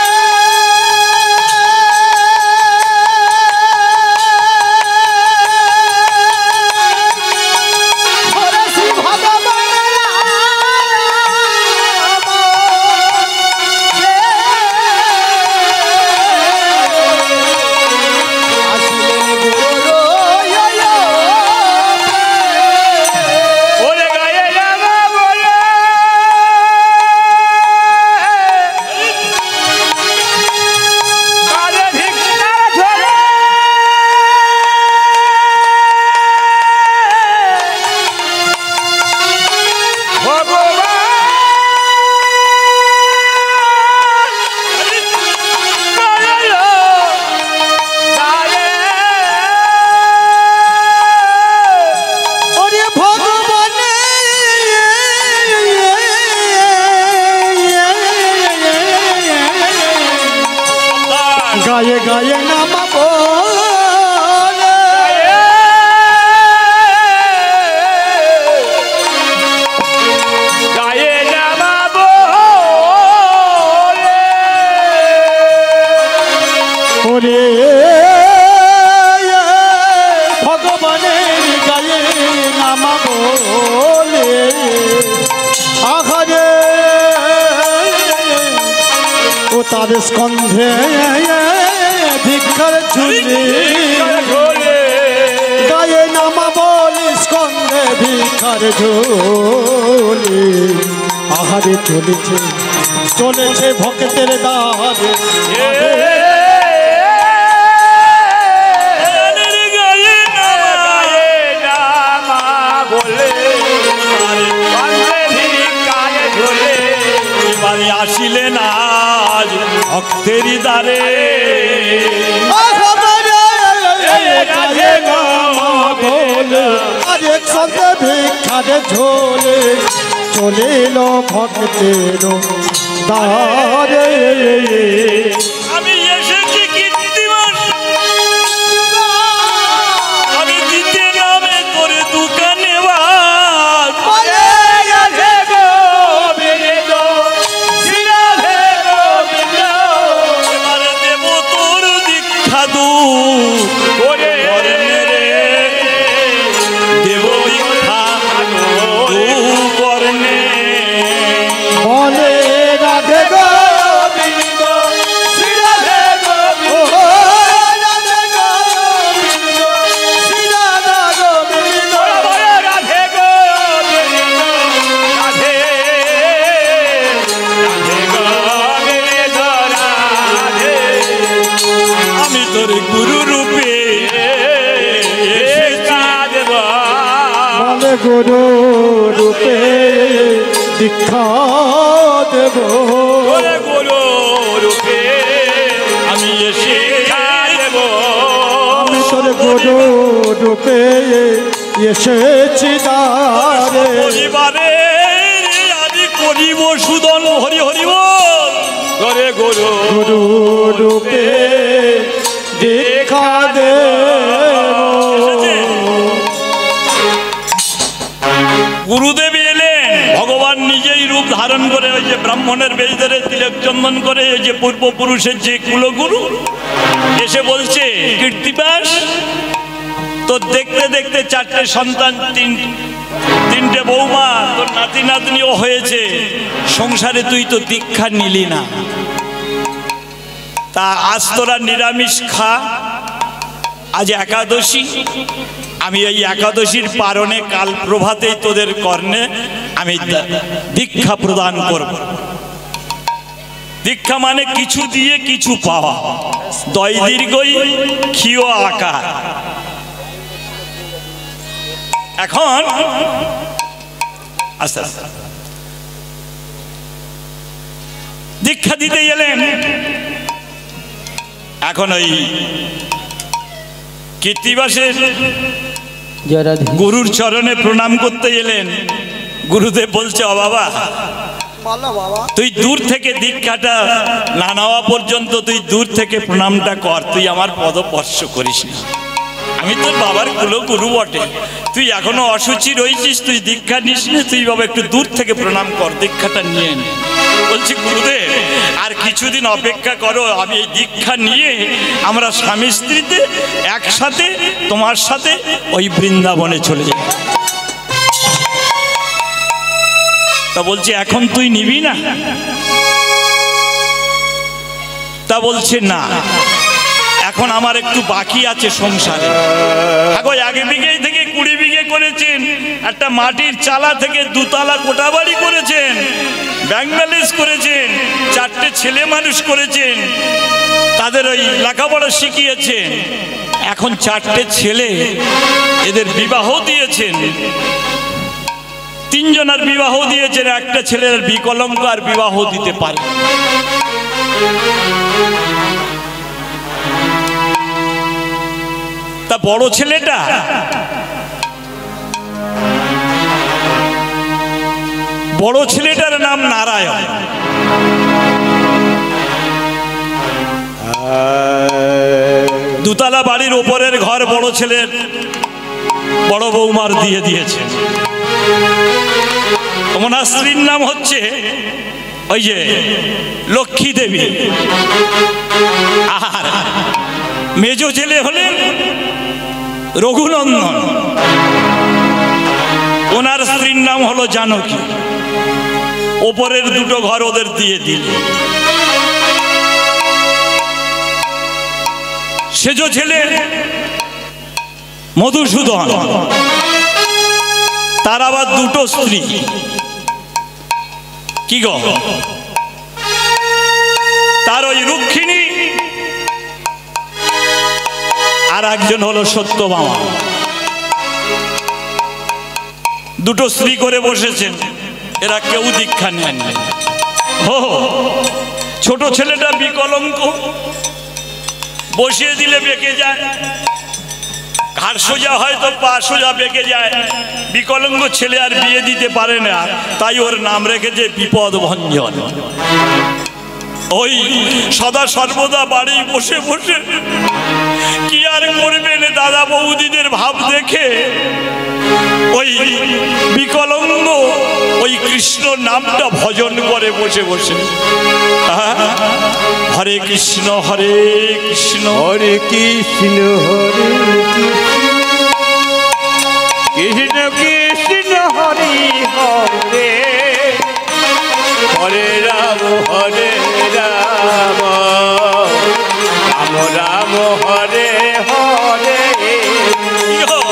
ওরে শ্রী ভগবানের ওরে গায়ে নামা বলে কাজে ভিক্ষার ঝুলি। ওরে ভগবানে গায়ে গায়ে নামা বলে গায়ে নামা বলে ওরে ভগবানের গায়ে নামা বলে আহারে ও তার স্কন্ধে ভিক্ষার ঝুলি গায়ে নামা বলি স্কন্ধে ভিক্ষার ঝুলি আহারে চলেছে চলেছে ভক্তের দ্বারে গায়ে গায়ে নামা বলে কান্দে ভিক্ষার ঝুলি। এবারে আসিলেন আজ ভক্তেরই দ্বারে। গায়ে নামা বলে আর একসাথে ভিক্ষার ঝোলে চলিল ভক্তের দ্বারে আমি এসেছি কীর্তিমান, আমি দিতে নামে করে দোকানে বাদ। রাধে গোবিন্দ শ্রী রাধে গোবিন্দ এবারে দেব তোর দীক্ষা দু ওরে দেব দীক্ষা দু বর্ণে। বলে রাধে গোবিন্দ শ্রী রাধে গোবিন্দ রাধে গোবিন্দ শ্রী রাধা গোবিন্দ বলে রাধে গোবিন্দ রাধে রাধে গোবিন্দ রাধে। আমি তোর গুরু রূপে বলে গুরু রূপে দীক্ষা দেব গুরু রূপে আমি এসে দেব আমি তোর গুরু রূপে এসেছি দ্বারে পরিবারে আমি করিব সুদন। হরি হরি বল। করে গুরু গুরু রূপে দীক্ষা দেব গুরুদেব এলেন, ভগবান নিজেই রূপ ধারণ করে ওই যে ব্রাহ্মণের বেশ ধরে তিলক চন্দন করে ওই যে পূর্বপুরুষের যে কুলগুরু এসে বলছে, কীর্তিবাস তোর দেখতে দেখতে 4টে সন্তান, তিনটে বৌমা, তোর নাতি নাতনিও হয়েছে, সংসারে তুই তো দীক্ষা নিলি না। তা আজ তোরা নিরামিষ খা, আজ একাদশী, আমি এই একাদশীর পারণে কাল প্রভাতেই তোদের কর্ণে আমি দীক্ষা প্রদান করব। দীক্ষা মানে কিছু দিয়ে কিছু পাওয়া, দয় দীর্ঘই ক্ষীয় আকার। এখন আস্তে আস্তে দীক্ষা দিতে গেলেন। এখন ওই কীর্তিবাসের গুরুর চরণে প্রণাম করতে গেলেন। গুরুদেব বলছে, ও বাবা, তুই দূর থেকে দীক্ষাটা না নেওয়া পর্যন্ত তুই দূর থেকে প্রণামটা কর, তুই আমার পদস্পর্শ করিস না। আমি তোর বাবার কুলো গুরু বটে, তুই এখনো অসুচি রয়েছিস, তুই দীক্ষা নিস না, তুই বাবা একটু দূর থেকে প্রণাম কর, দীক্ষাটা নিয়ে নে। বলছি, গুরুদেব আর কিছুদিন অপেক্ষা করো, আমি এই দীক্ষা নিয়ে আমরা স্বামী স্ত্রীতে একসাথে তোমার সাথে ওই বৃন্দাবনে চলে যাই। তা বলছি, এখন তুই নিবি না? তা বলছে, না, এখন আমার একটু বাকি আছে সংসারে। আগো 1 বিঘে থেকে 20 বিঘে করেছেন, একটা মাটির চালা থেকে 2 তলা কোঠা বাড়ি করেছেন, ব্যাংক ব্যালেন্স করেছেন, 4টে ছেলে মানুষ করেছেন, তাদের ওই লেখাপড়া শিখিয়েছেন। এখন 4টে ছেলে, এদের বিবাহ দিয়েছেন, 3 জনের বিবাহ দিয়েছেন, একটা ছেলের বিকলাঙ্গ আর বিবাহ দিতে পারে। তা বড় ছেলেটা বড় ছেলেটার নাম নারায়ণ। দুতলা বাড়ির ওপরের ঘর বড় ছেলের বড় বৌমার দিয়ে দিয়েছে। ওনার স্ত্রীর নাম হচ্ছে ওই যে লক্ষ্মী দেবী, আর মেজ ছেলে হলেন রঘুনন্দন, ওনার স্ত্রীর নাম হলো জানকী। ওপরের 2টো ঘর ওদের দিয়ে দিল। সেজ ছেলে মধুসূদন, তার আবার 2টো স্ত্রী। কি গো, তার ওই রুক্মিণী আর একজন হলো সত্যভামা। 2টো স্ত্রী করে বসেছেন, এরা কেউ দীক্ষা নেন। ছোট ছেলেটা বিকলাঙ্গ, বসিয়ে দিলে বেঁকে যায়, ঘাড় সোজা হয় তো পা সোজা বেঁকে যায়। বিকলাঙ্গ ছেলে আর বিয়ে দিতে পারে না, তাই ওর নাম রেখেছে বিপদ ভঞ্জন। ওই সদা সর্বদা বাড়ি বসে বসে কি আর করবেন, দাদা বৌদিদের ভাব দেখে ওই বিকলাঙ্গ ওই কৃষ্ণ নামটা ভজন করে বসে বসে। হরে কৃষ্ণ হরে কৃষ্ণ হরে কৃষ্ণ হরে কৃষ্ণ কৃষ্ণ হরে হরে, হরে রাম হরে রাম, রাম রাম হরে হরে।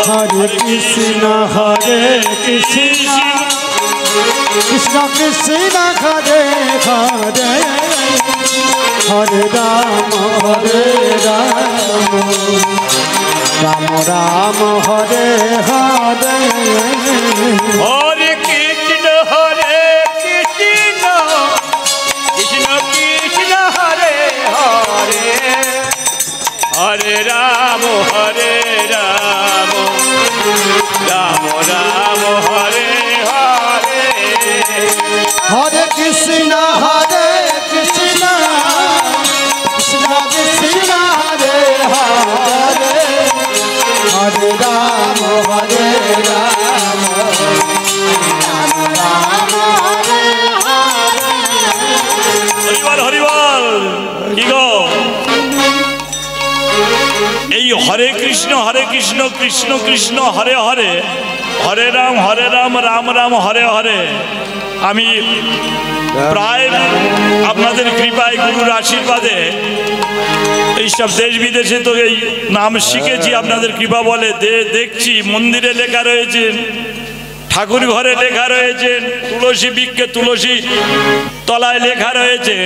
হরে কৃষ্ণ হরে কৃষ্ণ, কৃষ্ণ কৃষ্ণ হরে হরে, হরে রাম রাম রাম হরে হরে। হরে কৃষ্ণ হরে কৃষ্ণ, কৃষ্ণ কৃষ্ণ হরে হরে, হরে রাম রাম, রাম রাম হরে হরে। হরে কৃষ্ণ হরে কৃষ্ণ, কৃষ্ণ কৃষ্ণ হরে হরে, হরে রাম রাম, রাম হরে হরে। হরিবল হরিবল। কি গো, এই হরে কৃষ্ণ হরে কৃষ্ণ কৃষ্ণ কৃষ্ণ হরে হরে, হরে রাম রাম রাম হরে হরে। আমি প্রায় আপনাদের কৃপায় গুরুর আশীর্বাদে এইসব দেশ বিদেশে তো এই নাম শিখেছি, আপনাদের কৃপা বলে দেখছি মন্দিরে লেখা রয়েছে, ঠাকুর ঘরে লেখা রয়েছে, তুলসী বৃক্ষে তুলসী তলায় লেখা রয়েছে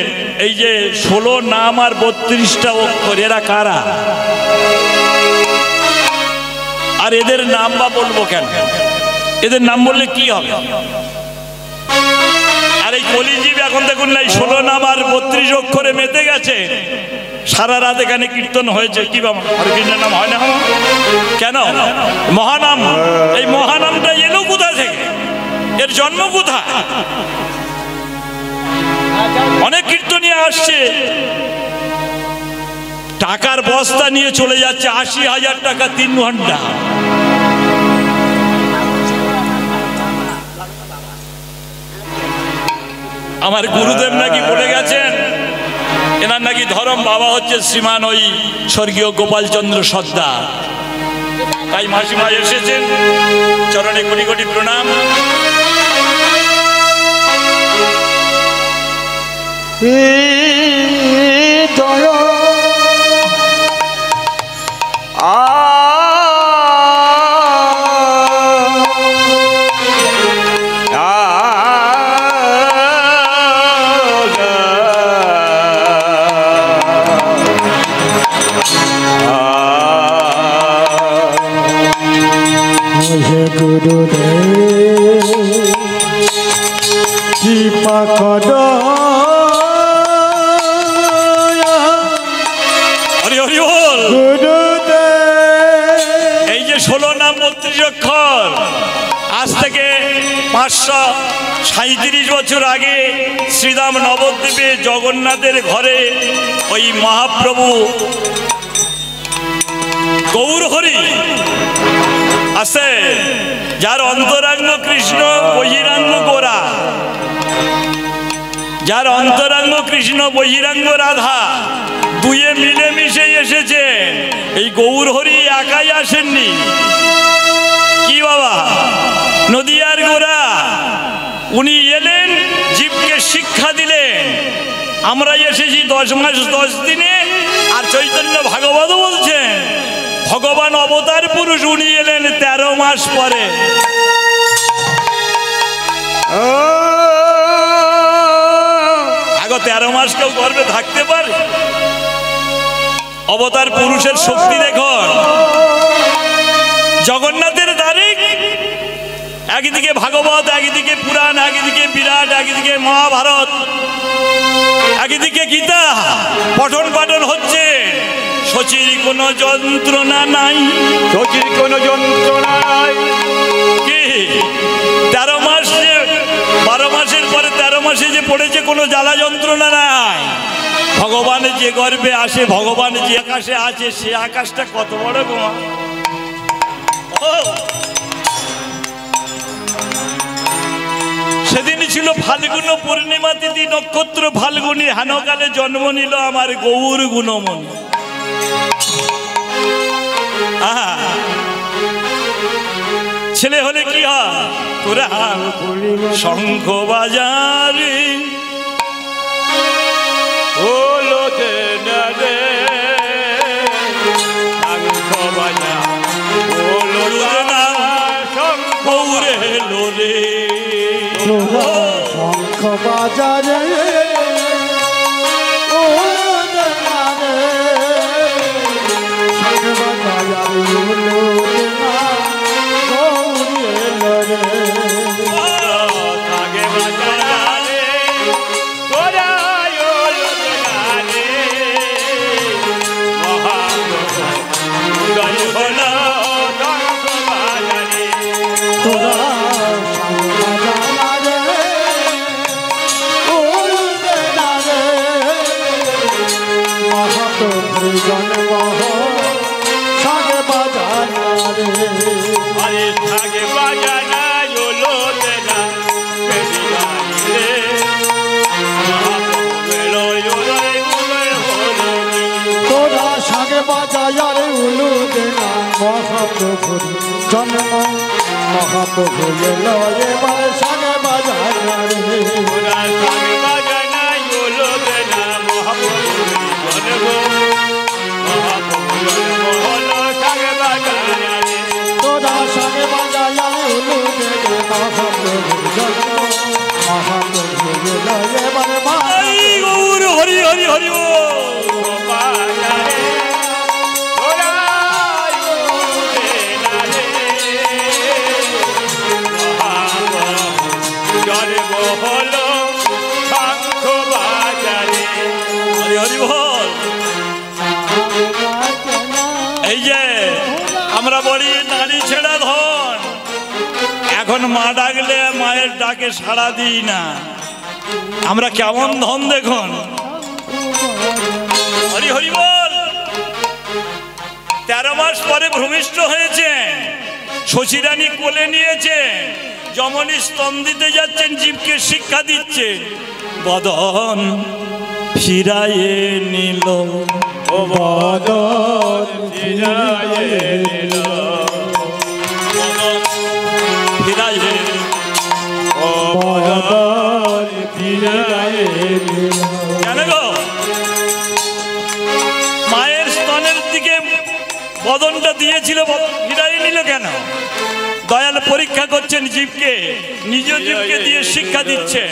এই যে 16 নাম আর 32টা অক্ষর। এরা কারা আর এদের নাম বা বলবো কেন? এদের নাম বললে কি হবে? আর এই কলিজীব এখন দেখুন না, 16 নাম আর 32 অক্ষরে মেতে গেছে। সারা রাত এখানে কীর্তন হয়েছে, কি বাবা হরে কৃষ্ণের নাম হয় না? কেন? মহানাম। এই মহানামটা এলো কোথা থেকে? এর জন্ম কোথায়? অনেক কীর্তনীয় আসছে, টাকার বস্তা নিয়ে চলে যাচ্ছে, 80,000 টাকা 3 ঘন্টা। আমার গুরুদেব নাকি বলে গেছেন, এনার নাকি ধরম বাবা হচ্ছে শ্রীমান ওই স্বর্গীয় গোপালচন্দ্র সর্দার। তাই মাসিমা এসেছেন, চরণে কোটি কোটি প্রণাম। কৃপা কর এই যে 16 নাম 32 অক্ষর, আজ থেকে 537 বছর আগে শ্রীরাম নবদ্বীপে জগন্নাথের ঘরে ওই মহাপ্রভু গৌর হরি আছে, যার অন্তরাঙ্গ কৃষ্ণ বহিরাঙ্গ গোরা, যার অন্তরাঙ্গ কৃষ্ণ বহিরাঙ্গ রাধা, দুয়ে মিলেমিশে এসেছে। এই গৌর হরি একাই আসেননি, কি বাবা নদিয়ার গোরা, উনি এলেন জীবকে শিক্ষা দিলেন। আমরা এসেছি 10 মাস 10 দিনে, আর চৈতন্য ভাগবত বলছেন ভগবান অবতার পুরুষ, উনি এলেন 13 মাস পরে। আগে 13 মাস কেউ গর্ভে থাকতে পারে? অবতার পুরুষের শক্তি দেখুন। জগন্নাথের তারিখ, একদিকে ভাগবত, একদিকে পুরাণ, একদিকে বিরাট, একদিকে মহাভারত, একদিকে গীতা পঠন পাঠন হচ্ছে। শচীর কোনো যন্ত্রণা নাই, শচীর কোনো যন্ত্রণা নাই। কি 13 মাস যে 12 মাসের পরে 13 মাসে যে পড়েছে, কোনো জ্বালা যন্ত্রণা নাই। ভগবান যে গর্ভে আসে, ভগবান যে আকাশে আছে, সে আকাশটা কত বড় গো। সেদিন ছিল ফাল্গুন পূর্ণিমা তিথি, নক্ষত্র ফাল্গুনি, হেনকালে জন্ম নিল আমার গৌর গুণমণি। ছেলে হলে কি হয়? তোরা শঙ্খ বাজারে হলো রে শঙ্খ বাজা, হলো না গৌরে হেলো রে শঙ্খ বাজারে মহাপ্রভুর জন্ম মহাপ্রভু এলো এবার সাগে বাজায় রে ওরা সাগে বাজায় না বলো না মহাপ্রভুর জন্ম মহাপ্রভু জন্ম হলো সাগে বাজায় রে তোরা সাগে বাজায় উলু রে মহাপ্রভুর জন্ম মহাপ্রভু এলো এবার এই গৌর হরি হরি হরি ও বাজারে ওরা জন্ম হলো শঙ্খ বাজারে হরি হরি বল। এই যে আমরা বলি নারী ছেড়া ধন, এখন মা ডাকলে মায়ের ডাকে সাড়া দিই না, আমরা কেমন ধন দেখুন। হরি হরি বল। 13 মাস পরে ভূমিষ্ঠ হয়েছে, শশীরানী কোলে নিয়েছে, যমনী স্তন দিতে যাচ্ছেন, জীবকে শিক্ষা দিচ্ছে। বদন ফিরায়ে নিল ও বদন ফিরায়ে নিল ফিরায়ে ও বদন ফিরায়ে নিল কেন গো? মায়ের স্তনের দিকে বদনটা দিয়েছিল, ফিরাইয়ে নিল কেন? দয়াল পরীক্ষা করছেন জীবকে, নিজ জীবকে দিয়ে শিক্ষা দিচ্ছে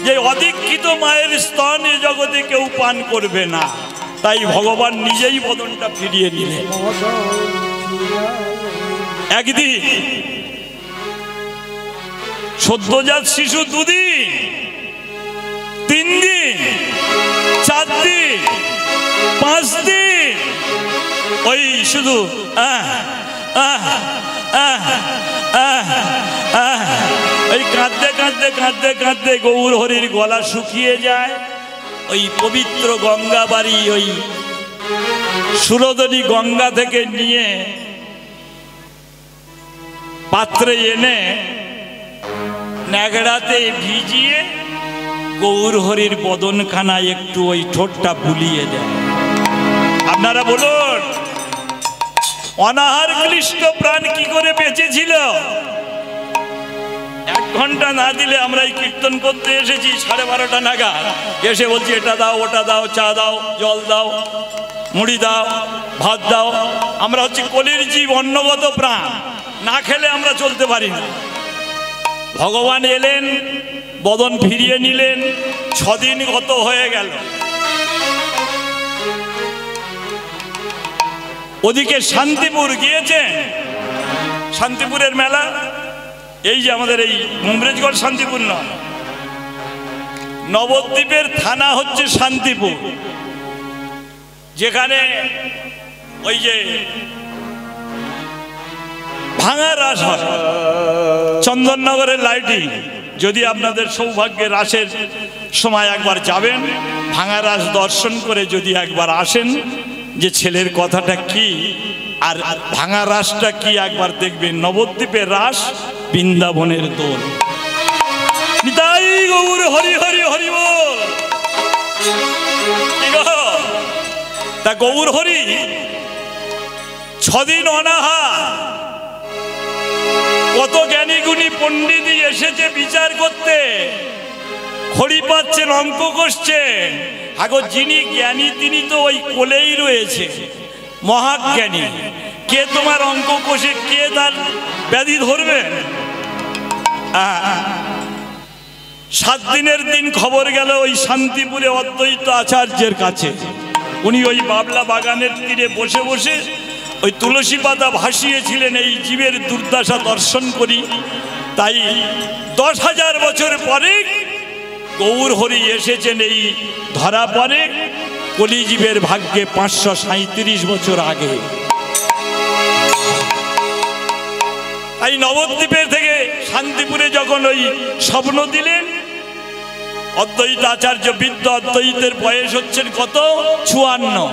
যে অদীক্ষিত মায়ের স্তন এ জগতে কেউ পান করবে না, তাই ভগবান নিজেই বদনটা ফিরিয়ে নিলেন। একদিন সদ্যজাত শিশু 2 দিন, 3 দিন, 4 দিন, 5 দিন ওই শুধু এই কাঁদতে কাঁদতে কাঁদতে কাঁদতে গৌর হরির গলা শুকিয়ে যায়। ওই পবিত্র গঙ্গা বাড়ি, ওই সুরদনী গঙ্গা থেকে নিয়ে পাত্রে এনে ন্যাগড়াতে ভিজিয়ে গৌর হরির বদনখানা একটু ওই ঠোঁটটা বুলিয়ে দেয়। আপনারা বলুন, অনাহার ক্লিষ্ট প্রাণ কি করে বেঁচেছিল? 1 ঘন্টা না দিলে আমরা এই কীর্তন করতে এসেছি 12:30 নাগাদ, এসে বলছি এটা দাও, ওটা দাও, চা দাও, জল দাও, মুড়ি দাও, ভাত দাও। আমরা হচ্ছে কলির জীব, অন্নগত প্রাণ, না খেলে আমরা চলতে পারি না। ভগবান এলেন, বদন ফিরিয়ে নিলেন। 6 দিন গত হয়ে গেল। ওদিকে শান্তিপুর গিয়েছেন, শান্তিপুরের মেলা, এই যে আমাদের এই মুমরেজগড় শান্তিপুর নয়, নবদ্বীপের থানা হচ্ছে শান্তিপুর, যেখানে ওই যে ভাঙা রাস হয়, চন্দননগরের লাইটিং। যদি আপনাদের সৌভাগ্যে রাসের সময় একবার যাবেন, ভাঙা রাস দর্শন করে যদি একবার আসেন, যে ছেলের কথাটা কি আর ভাঙা রাসটা কি একবার দেখবেন। নবদ্বীপের রাস, বৃন্দাবনের দোল। নিতাই গৌর হরি হরি হরি বল। তা গৌর হরি 6 দিন অনাহার, কত জ্ঞানী গুণী পণ্ডিত এসেছে বিচার করতে, খড়ি পাচ্ছেন, অঙ্ক কষছেন। আগো যিনি জ্ঞানী তিনি তো ওই কোলেই রয়েছে, মহাজ্ঞানী। কে তোমার অঙ্ক কষে কে তার ব্যাধি ধরবে? 7 দিনের দিন খবর গেল ওই শান্তিপুরে অদ্বৈত আচার্যের কাছে। উনি ওই বাবলা বাগানের তীরে বসে বসে ওই তুলসী পাতা ভাসিয়েছিলেন, এই জীবের দুর্দশা দর্শন করি। তাই 10,000 বছর পরে গৌর হরি এসেছেন এই ধরা পড়ে, কলিজীবের ভাগ্যে 537 বছর আগে। তাই নবদ্বীপের থেকে শান্তিপুরে যখন ওই স্বপ্ন দিলেন, অদ্বৈত আচার্য বৃদ্ধ, অদ্বৈতের বয়স হচ্ছেন কত? 54,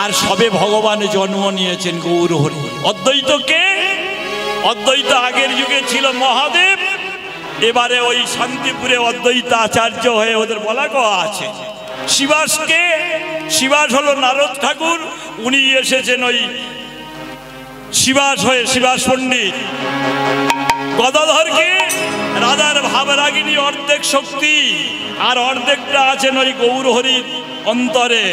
আর সবে ভগবান জন্ম নিয়েছেন গৌর হরি। অদ্বৈত কে? অদ্বৈত আগের যুগে ছিল মহাদেব, এবারে ওই শান্তিপুরে অদ্বৈত আচার্য হয়ে ওদের বলা কওয়া আছে। শিবাসকে, শিবাস হলো নারদ ঠাকুর, উনি এসেছেন ওই শিবাস হয়ে শিবাস পণ্ডিত গদাধরকে রাধার ভাবরাগিনী অর্ধেক শক্তি আর অর্ধেকটা আছেন ওই গৌরহরির অন্তরে।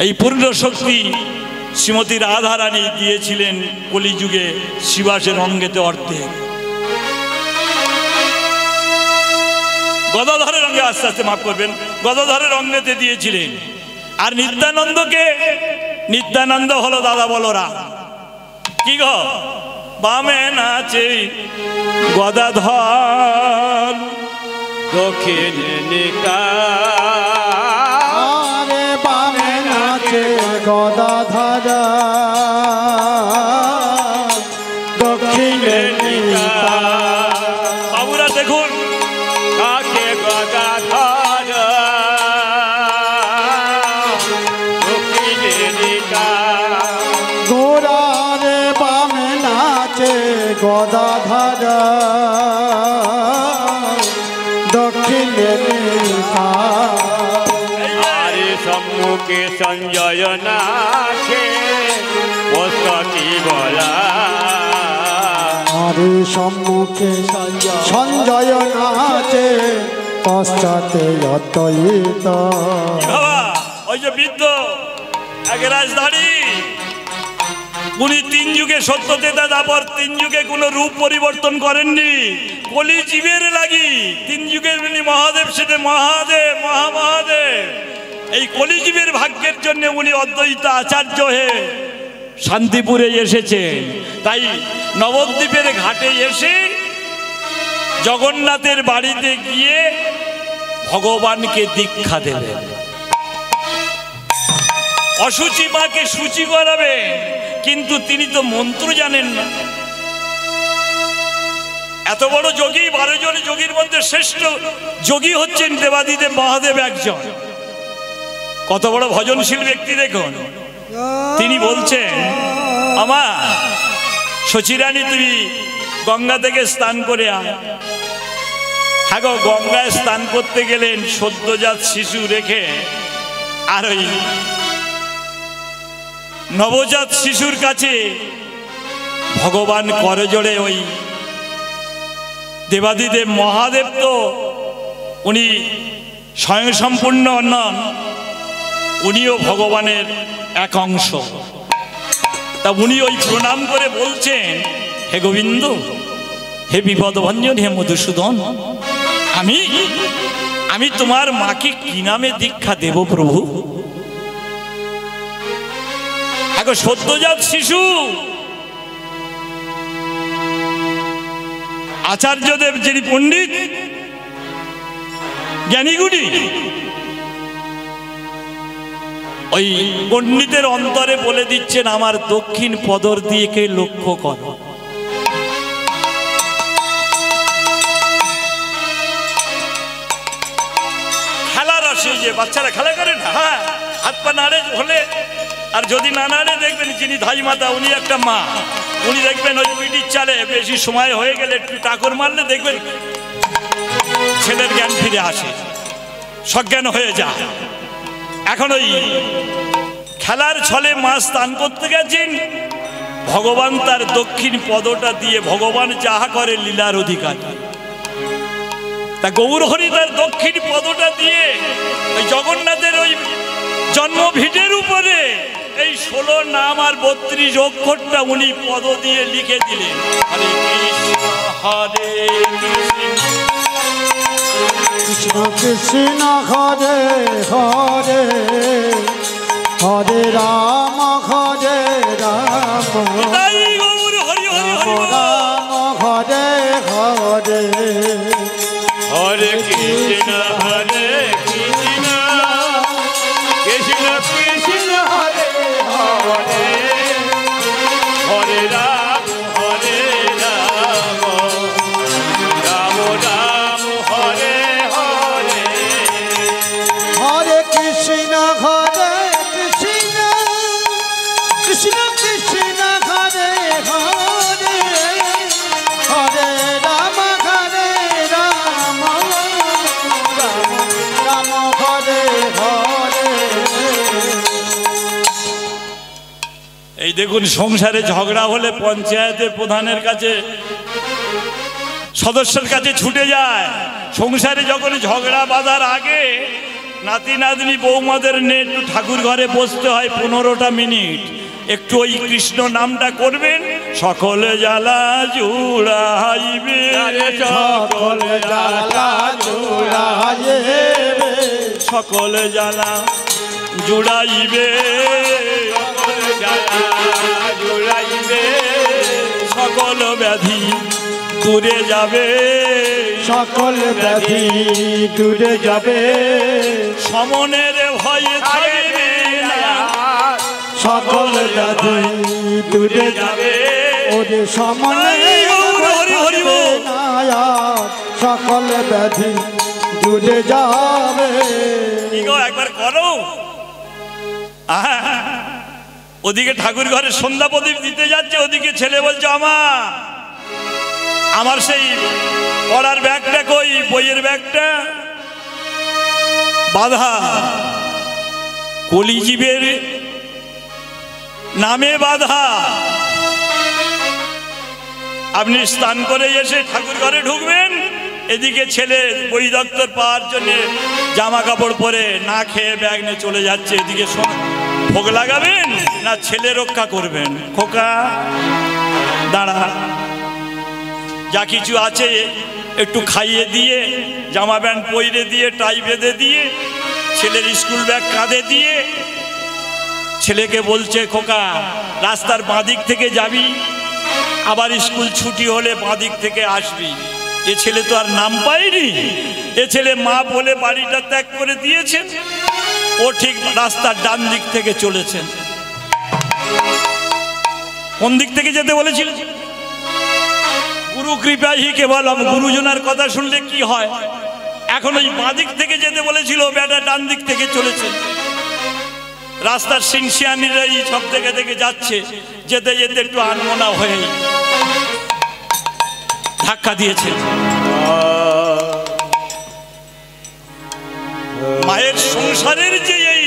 এই পূর্ণ শক্তি শ্রীমতী রাধারানী দিয়েছিলেন কলিযুগে শিবাসের অঙ্গেতে অর্ধেক। গদাধরের অঙ্গে, আস্তে আস্তে মাফ করবেন, গদাধরের অঙ্গেতে দিয়েছিলেন। আর নিত্যানন্দকে, নিত্যানন্দ হলো দাদা বলরাম। কি গো, বামে নাচে গদাধর, দক্ষিণে নিকায় বামে নাচে গদাধর, দক্ষিণে নিকায়। বাবুরা দেখুন, কাকে গদাধর দক্ষিণে নিকায়। গোরারে বামে নাচে গদাধর, দক্ষিণে নিকায়। আরে সম্মুখে সঞ্জয় নাচে ওস্তাদি বলা। আরে সম্মুখে সঞ্জয় নাচে, পশ্চাতে অদ্বৈত। বাবা ওই যে বৃদ্ধ এক রাজধানী, উনি তিন যুগে সত্যতেতা দাপর, তিন যুগে কোনো রূপ পরিবর্তন করেননি। কলি জীবের লাগি তিন যুগে উনি মহাদেব, সেটা মহাদেব মহামহাদেব। এই কলিজীবের ভাগ্যের জন্য উনি অদ্বৈত আচার্য হয়ে শান্তিপুরে এসেছেন। তাই নবদ্বীপের ঘাটে এসে জগন্নাথের বাড়িতে গিয়ে ভগবানকে দীক্ষা দেবেন, অসুচি মাকে সূচি করাবে। কিন্তু তিনি তো মন্ত্র জানেন না। এত বড় যোগী, 12 জন যোগীর মধ্যে শ্রেষ্ঠ যোগী হচ্ছেন দেবাদিদেব মহাদেব একজন। কত বড় ভজনশীল ব্যক্তি দেখুন। তিনি বলছেন, আমা সচিরানী তুমি গঙ্গা থেকে স্নান করে আয়। হ্যাঁ গো, গঙ্গায় স্নান করতে গেলেন সদ্যজাত শিশু রেখে, আর ওই নবজাত শিশুর কাছে ভগবান করজোড়ে, ওই দেবাদিদেব মহাদেব তো উনি স্বয়ংসম্পূর্ণ নন, উনিও ভগবানের এক অংশ। তা উনি ওই প্রণাম করে বলছেন, হে গোবিন্দ, হে বিপদভঞ্জন, হে মধুসূদন, আমি তোমার মাকে কি নামে দীক্ষা দেব প্রভু? এখন সদ্যজাত শিশু আচার্যদেব যিনি পণ্ডিত জ্ঞানীগুণী, ওই পণ্ডিতের অন্তরে বলে দিচ্ছেন, আমার দক্ষিণ পদর দিকে লক্ষ্য করো। খেলার আসে, যে বাচ্চারা খেলা করে না, হ্যাঁ, হাত পা নাড়ে হলে, আর যদি না নাড়ে দেখবেন যিনি ধাই মাতা উনি একটা মা, উনি দেখবেন ওই পিটির চালে বেশি সময় হয়ে গেলে একটু টাকর মারলে দেখবেন ছেলের জ্ঞান ফিরে আসে, সজ্ঞান হয়ে যায়। এখন ওই খেলার ছলে মা স্নান করতে গেছেন, ভগবান তার দক্ষিণ পদটা দিয়ে, ভগবান যাহা করে লীলার অধিকারী, তা গৌরহরি তার দক্ষিণ পদটা দিয়ে ওই জগন্নাথের ওই জন্মভিটের উপরে এই 16 নাম আর 32 অক্ষরটা উনি পদ দিয়ে লিখে দিলেন। হরে কৃষ্ণ হরে কৃষ্ণ কৃষ্ণ হরে হরে, হরে রাম হরে রাম, তাই গৌর হরি হরি হরি বল। রাম হরে হরে, হরে কৃষ্ণ হরে কৃষ্ণ, কৃষ্ণ কৃষ্ণ হরে হরে, হরে রাম রাম, রাম রাম হরে হরে। হরে কৃষ্ণ হরে কৃষ্ণ, কৃষ্ণ কৃষ্ণ হরে দেখুন, সংসারে ঝগড়া হলে পঞ্চায়েতের প্রধানের কাছে, সদস্যের কাছে ছুটে যায়। সংসারে যখন ঝগড়া বাঁধার আগে নাতি নাতনি বৌমাদের নিয়ে একটু ঠাকুর ঘরে বসতে হয় 15টা মিনিট, একটু ওই কৃষ্ণ নামটা করবেন। সকলে জ্বালা জুড়াইবে, সকলে জ্বালা জুড়াইবে, সকলে জ্বালা জুড়াইবে, সকলে জ্বালা জুড়াইবে, সকল ব্যাধি দূরে যাবে, সকল ব্যাধি দূরে যাবে, সমনের ভয়ে থাকবে না, সকল ব্যাধি দূরে যাবে, ওরে সমনে হরি হরি বল। সকল ব্যাধি দূরে যাবে। একবার করো। ওদিকে ঠাকুর ঘরে সন্ধ্যা প্রদীপ দিতে যাচ্ছে, ওদিকে ছেলে বলছে আমার সেই পড়ার ব্যাগটা কই, বইয়ের ব্যাগটা বাধা, কলিজীবের নামে বাধা। আপনি স্নান করে এসে ঠাকুর ঘরে ঢুকবেন, এদিকে ছেলে বই দপ্তর পাওয়ার জন্য জামা কাপড় পরে না খেয়ে ব্যাগ নিয়ে চলে যাচ্ছে। এদিকে ভোগ লাগাবেন না ছেলে রক্ষা করবেন? খোকা দাঁড়া, যা কিছু আছে একটু খাইয়ে দিয়ে, জামা প্যান্ট পরিয়ে দিয়ে, টাই বেঁধে দিয়ে, ছেলের স্কুল ব্যাগ কাঁধে দিয়ে ছেলেকে বলছে, খোকা রাস্তার বাঁদিক থেকে যাবি, আবার স্কুল ছুটি হলে বাঁদিক থেকে আসবি। এ ছেলে তো আর নাম পায়নি, এ ছেলে মা বলে বাড়িটা ত্যাগ করে দিয়েছেন, ও ঠিক রাস্তার ডান দিক থেকে চলেছেন। কোন দিক থেকে যেতে বলেছিল? গুরু কৃপাহি কেবলম, গুরুজনার কথা শুনলে কি হয়। এখন ওই বাঁ দিক থেকে যেতে বলেছিল, বেটা ডান দিক থেকে চলেছে। রাস্তার সিনসিয়ানিরা সব থেকে থেকে যাচ্ছে, যেতে যেতে একটু আনমনা হয়ে ধাক্কা দিয়েছে। মায়ের সংসারের যে এই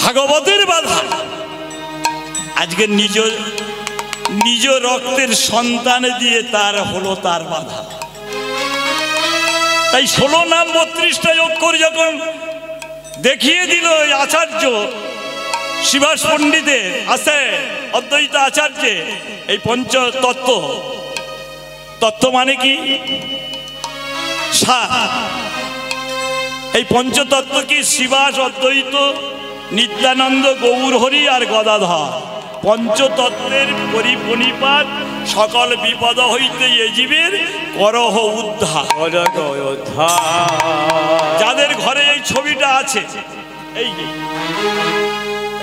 ভাগবতের বাধা, আজকে নিজ রক্তের সন্তান দিয়ে তার হলো তার বাধা। তাই 16 নাম 32টা অক্ষর যখন দেখিয়ে দিল আচার্য শিবাস পণ্ডিতের আছে, অদ্বৈত আচার্য, এই পঞ্চতত্ত্ব, তত্ত্ব মানে কি? এই পঞ্চতত্ত্ব কি? শিবাস, অদ্বৈত, নিত্যানন্দ, গৌরহরি আর গদাধর। পঞ্চতত্ত্বের পরিপনিপাত, সকল বিপদ হইতে এ জীবের করহ উদ্ধার। যাদের ঘরে এই ছবিটা আছে,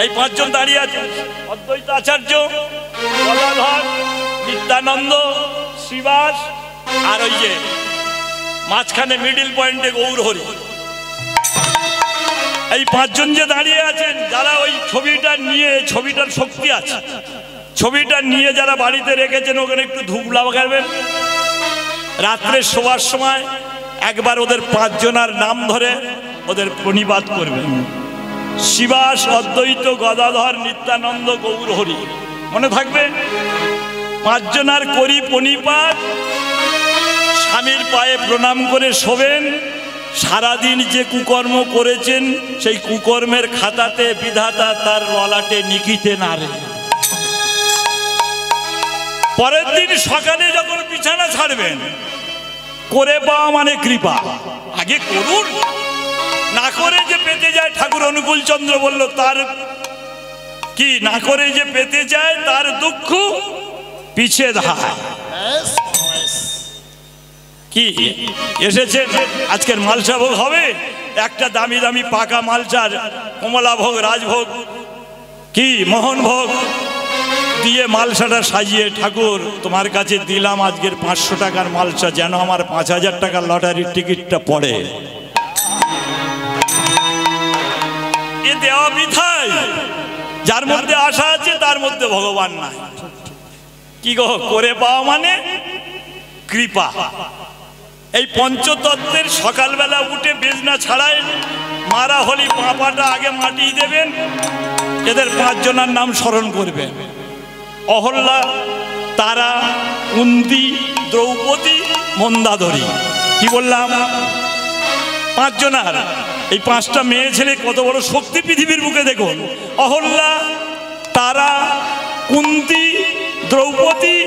এই 5 জন দাঁড়িয়ে আছে, অদ্বৈত আচার্য, গদাধর, নিত্যানন্দ, শিবাস, আর ওই যে মাঝখানে মিডিল পয়েন্টে গৌরহরি। এই 5 জন যে দাঁড়িয়ে আছেন, যারা ওই ছবিটা নিয়ে, ছবিটার শক্তি আছে, ছবিটা নিয়ে যারা বাড়িতে রেখেছেন, ওখানে একটু ধূপ লাগাবেন। রাত্রে শোয়ার সময় একবার ওদের 5 জনার নাম ধরে ওদের প্রণিপাত করবেন। শিবাস, অদ্বৈত, গদাধর, নিত্যানন্দ, গৌরহরি, মনে থাকবে। 5 জনার করি প্রণিপাত, স্বামীর পায়ে প্রণাম করে শোবেন। সারাদিন যে কুকর্ম করেছেন, সেই কুকর্মের খাতাতে বিধাতা তার ললাটে নিকিতে নারে। পরের দিন সকালে যখন বিছানা ছাড়বেন, করে পাওয়া মানে কৃপা। আগে করুন, না করে যে পেতে যায়। ঠাকুর অনুকূল চন্দ্র বলল, তার কি না করে যে পেতে যায়, তার দুঃখ পিছে ধায়। কি এসেছে আজকের মালসা ভোগ হবে, একটা দামি দামি পাকা মালসার কমলা ভোগ, রাজভোগ, কি মোহন ভোগ দিয়ে মালসাটা সাজিয়ে, ঠাকুর তোমার কাছে দিলাম আজকের 500 টাকার মালসা, যেন আমার 5000 টাকার লটারির টিকিটটা পড়ে। এ দেওয়া বৃথায়। যার মধ্যে আশা আছে তার মধ্যে ভগবান নাই। কি গো, করে পাওয়া মানে কৃপা। এই পঞ্চতত্ত্বের সকালবেলা উঠে বেজনা ছাড়ায় মারা হলি পাঁপাটা আগে মাটি দেবেন, এদের 5 জনের নাম স্মরণ করবেন। অহল্যা, তারা, কুন্তি, দ্রৌপদী, মন্দাদরী। কি বললাম? 5 জনার। এই 5টা মেয়ে ছেলে কত বড় শক্তি পৃথিবীর বুকে দেখুন। অহল্যা, তারা, কুন্তি, দ্রৌপদী,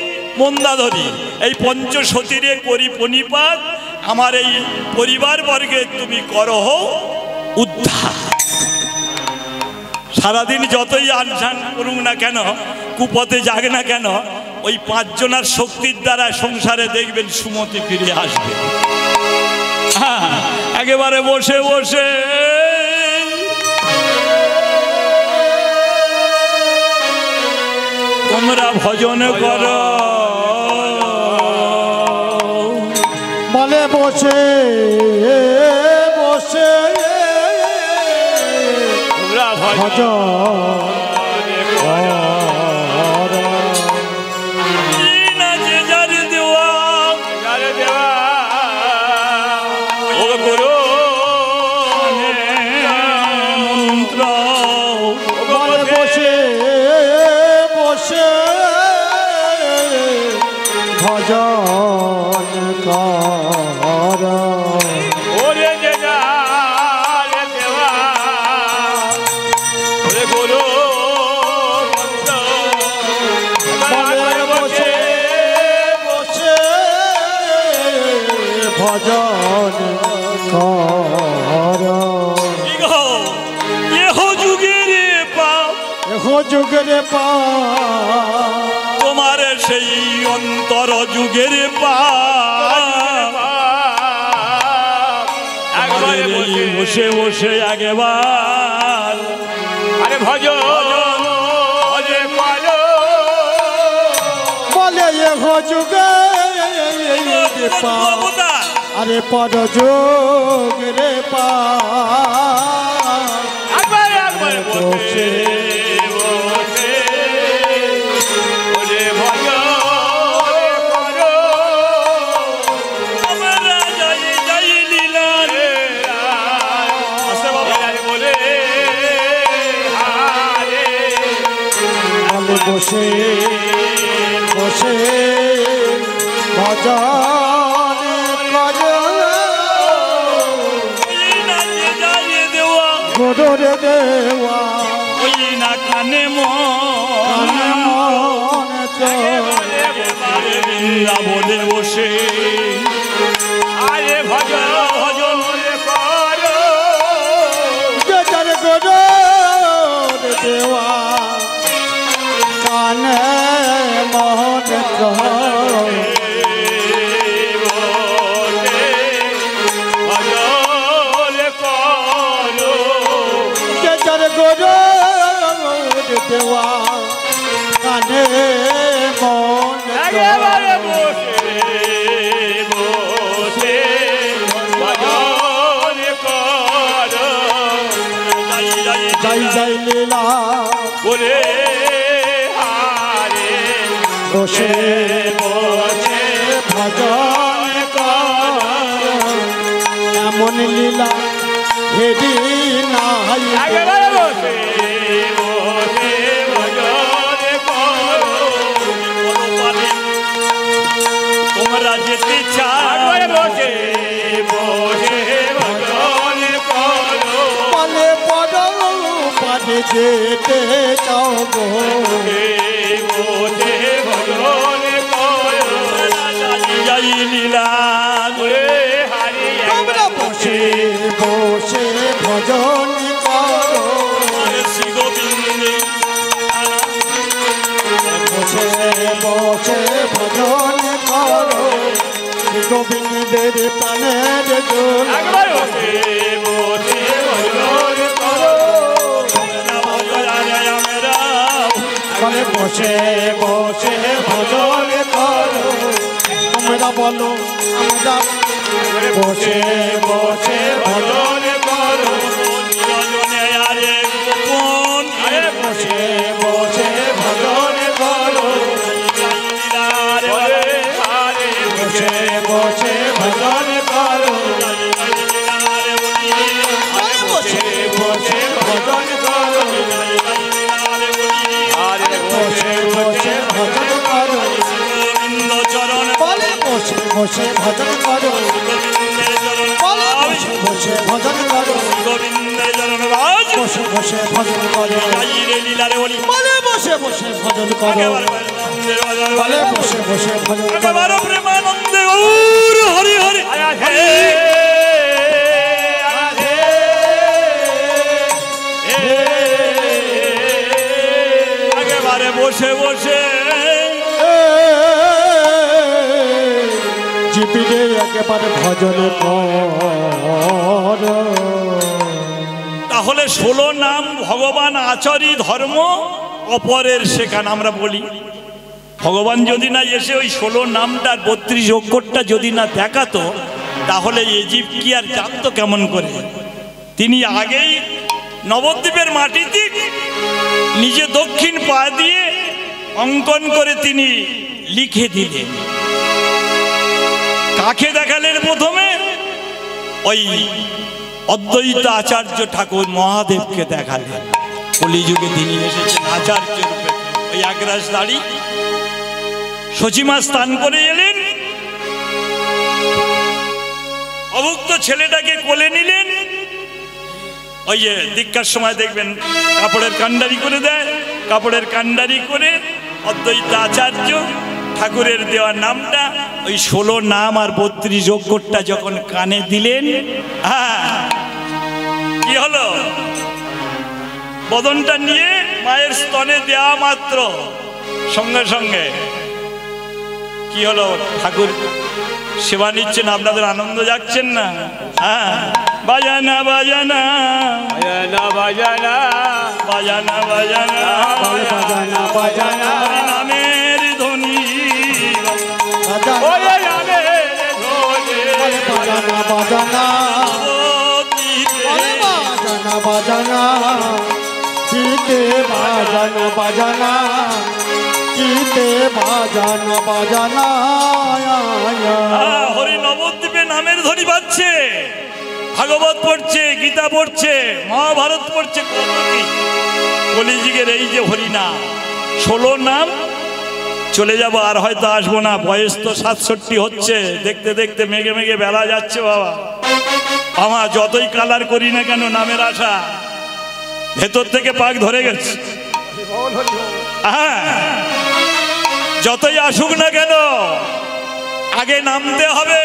মন্দাদরী, এই পঞ্চসতীরে করি পণিপাত। আমার এই পরিবার বর্গে তুমি করহ উদ্ধার। সারাদিন যতই আনসান করুক না কেন, কুপথে যাক না কেন, ওই 5 জনার শক্তির দ্বারা সংসারে দেখবেন সুমতি ফিরে আসবে। হ্যাঁ, একেবারে বসে বসে তোমরা ভজন করো, বলে বসে বসে ভজন যুগের পা তোমার সেই অন্তর যুগের পা বসে বসে আগেবার আরে ভজন বলে যুগের পা, আরে পর যুগের পা বসে বসে বসে ভজন দেওয়া গোরে দেওয়া ওই না কানে বলে বসে আরে ভজন ভজন করো গোরে দেওয়া কানে মোহন দেওয়া কানে মন বসে ভজন করো যাই যাই লীলা বলে হারে বসে বসে ভজন করো এমন লীলা হেরি নাই বসে বসে ভজন করো তোমরা যেতে চাও বসে বসে ভজন করো পালে পড়ো পালে যেতে চাও গো বসে ভজন করো যাই লীলা হারি তোমরা বসে বসে ভজন করো শ্রী গোবিন্দে বসে বসে ভজন করো শ্রী গোবিন্দের প্রাণের জোর বসে বসে ভজন করো বলে বসে বসে ভজন করো তোমরা বলো আমরা বসে বসে ভজন করো বসে বসে ভজন করো বসে বসে ভজন করো বসে বসে ভজন করো বসে ভজন করো গোবিন্দের চরণ বলে বসে বসে ভজন করো গোবিন্দের চরণ রাজ বসে বসে ভজন করো যাই রে লীলারে বলি বলে বসে বসে ভজন করো একেবারে গোবিন্দের বাজার বলে বসে বসে ভজন করো একেবারে প্রেমানন্দে গৌর হরি হরি একেবারে বসে বসে জিপিরে একেবারে ভজন করো তাহলে 16 নাম ভগবান আচারি ধর্ম অপরের শেখান আমরা বলি। ভগবান যদি না এসে ওই 16 নামটার 32 অক্ষরটা যদি না দেখাতো তাহলে ইজিপ্ট কি আর জানতো কেমন করে? তিনি আগেই নবদ্বীপের মাটিতে নিজে দক্ষিণ পা দিয়ে অঙ্কন করে তিনি লিখে দিলেন। কাকে দেখালেন প্রথমে? ওই অদ্বৈত আচার্য ঠাকুর মহাদেবকে দেখালেন। কলিযুগে তিনি এসেছেন আচার্য রূপে। ওই একরাশ দাড়ি সচিমা স্থান করে এলেন, অভুক্ত ছেলেটাকে কোলে নিলেন। ওই যে দীক্ষার সময় দেখবেন কাপড়ের কান্ডারি করে দেয়, কাপড়ের কান্ডারি করে অদ্বৈত আচার্য ঠাকুরের দেওয়া নামটা ওই 16 নাম আর 32 অক্ষরটা যখন কানে দিলেন, কি হলো? বদনটা নিয়ে মায়ের স্তনে দেওয়া মাত্র সঙ্গে সঙ্গে কি হলো? ঠাকুর সেবা নিচ্ছেন, আপনাদের আনন্দ যাচ্ছেন না? বাজানা বাজানা বাজানা বাজানা বাজানা বাজানা বাজানা বাজানা নামের ধ্বনি ওরে নামের ধ্বনি বাজানা বাজানা বাজানা বাজানা চিতে বাজানা বাজানা চিতে বাজানা বাজানা হরি নবদ্বীপে নামের ধ্বনি বাজছে, ভাগবত পড়ছে, গীতা পড়ছে, মহাভারত পড়ছে, কত কি। কলিযুগের এই যে হরিনাম 16 নাম, চলে যাব আর হয়তো আসবো না। বয়স তো 67 হচ্ছে, দেখতে দেখতে মেঘে মেঘে বেলা যাচ্ছে বাবা। আমার যতই কালার করি না কেন নামের আশা ভেতর থেকে পাক ধরে গেছে। যতই আসুক না কেন আগে নামতে হবে।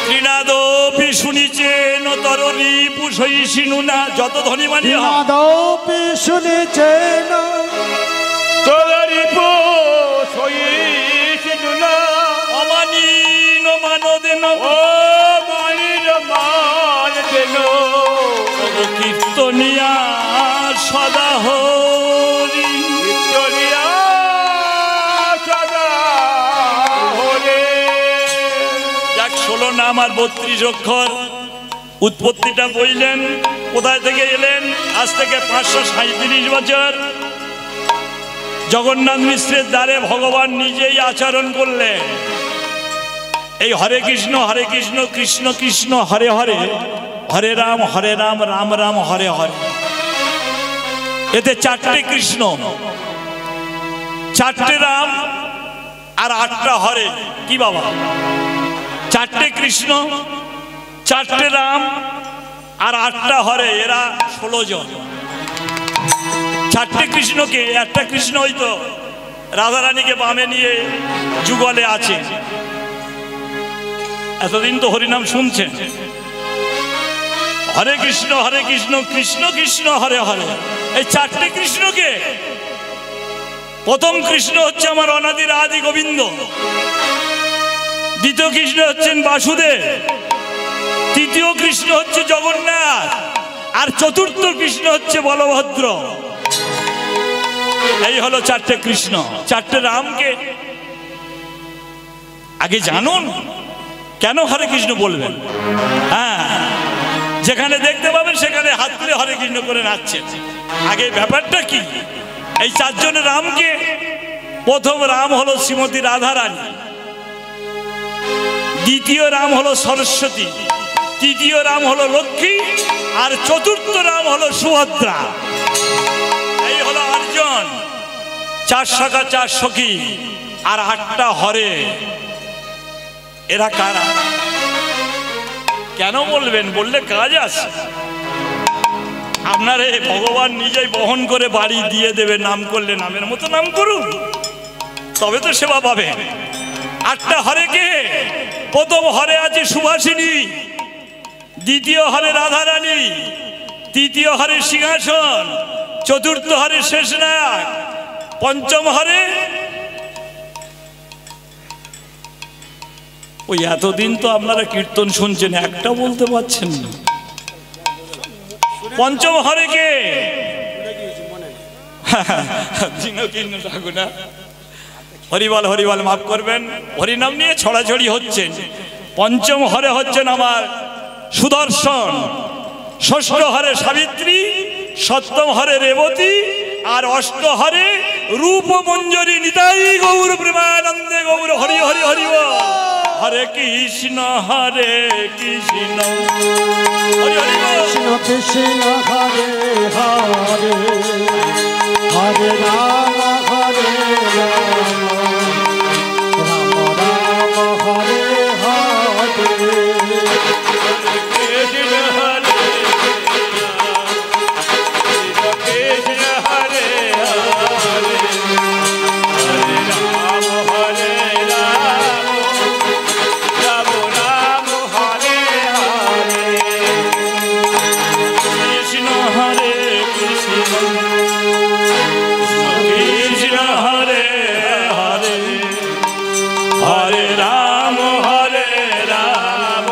ত্রিনাদপি শুনিছেন তরুণী পুষই শিনু না, যত ধনী মানি নাদপি শুনিছেন তোরি পুষই না অমানিন মানদেন ও মানির মান দেন কীর্তনিয়া সদা হরি ভিক্টোরিয়া সদা হরে। যাক 16 নাম আর 32 অক্ষর উৎপত্তিটা বললেন, কোথায় থেকে এলেন? আজ থেকে 537 বছর জগন্নাথ মিশ্রের দ্বারে ভগবান নিজেই আচরণ করলেন। এই হরে কৃষ্ণ কৃষ্ণ কৃষ্ণ হরে হরে, হরে রাম রাম রাম হরে হরে। এতে 4টে কৃষ্ণ, 4টে রাম আর 8টা হরে। কি বাবা? 4টে কৃষ্ণ, 4টে রাম আর 8টা হরে, এরা 16 জন। 4টে কৃষ্ণকে, একটা কৃষ্ণ হইতো রাধারানীকে বামে নিয়ে যুগলে আছে। এতদিন তো হরিনাম শুনছেন। হরে কৃষ্ণ কৃষ্ণ কৃষ্ণ হরে হরে, এই 4টে কৃষ্ণকে, প্রথম কৃষ্ণ হচ্ছে আমার অনাদির আদি গোবিন্দ, দ্বিতীয় কৃষ্ণ হচ্ছেন বাসুদেব, তৃতীয় কৃষ্ণ হচ্ছে জগন্নাথ, আর চতুর্থ কৃষ্ণ হচ্ছে বলভদ্র। এই হলো 4টে কৃষ্ণ। 4টে রামকে আগে জানুন। কেন হরে কৃষ্ণ বলবেন? যেখানে দেখতে পাবেন সেখানে হাত তুলে হরে কৃষ্ণ করে নাচছেন। আগে ব্যাপারটা কি? এই 4 জনের রামকে, প্রথম রাম হলো শ্রীমতী রাধারানী, দ্বিতীয় রাম হলো সরস্বতী, তৃতীয় রাম হলো লক্ষ্মী, আর চতুর্থ রাম হলো সুভদ্রা। এই হলো 8 জন, 4 সখা 4 সখী, আর 8টা হরে, এরা কারা? কেন বলবেন? বললে কাজ আছে। আপনারে ভগবান নিজেই বহন করে বাড়ি দিয়ে দেবে। নাম করলে নামের মতো নাম করুন, তবে তো সেবা পাবেন। 8টা হরে কে? প্রথম হরে আছে সুভাষিনী, দ্বিতীয় হরে রাধারানী, তৃতীয় হরে সিংহাসন, চতুর্থ হরে শেষনাগ, পঞ্চম হরে ওই এতদিন তো আপনারা কীর্তন শুনছেন, একটা বলতে পারছেন না। পঞ্চম হরে কে? হরিবল হরিবল, মাফ করবেন, হরিনাম নিয়ে ছড়াছড়ি হচ্ছেন। পঞ্চম হরে হচ্ছেন আমার সুদর্শন, ষষ্ঠ হরে সাবিত্রী, সপ্তম হরে রেবতী, আর 8 হরে রূপমঞ্জরি। নিতাই গৌর প্রেমানন্দে গৌর, হরি হরি হরি বল। হরে কৃষ্ণ হরে কৃষ্ণ, হরি হরি বল। কৃষ্ণ কৃষ্ণ হরে হরে, হরে রাম হরে রাম, রাম রাম হরে হরে। কৃষ্ণ হরে কৃষ্ণ হরে হরে, হরে রাম হরে রাম, রাম রাম হরে হরে। কৃষ্ণ হরে কৃষ্ণ, কৃষ্ণ হরে হরে, হরে রাম হরে রাম,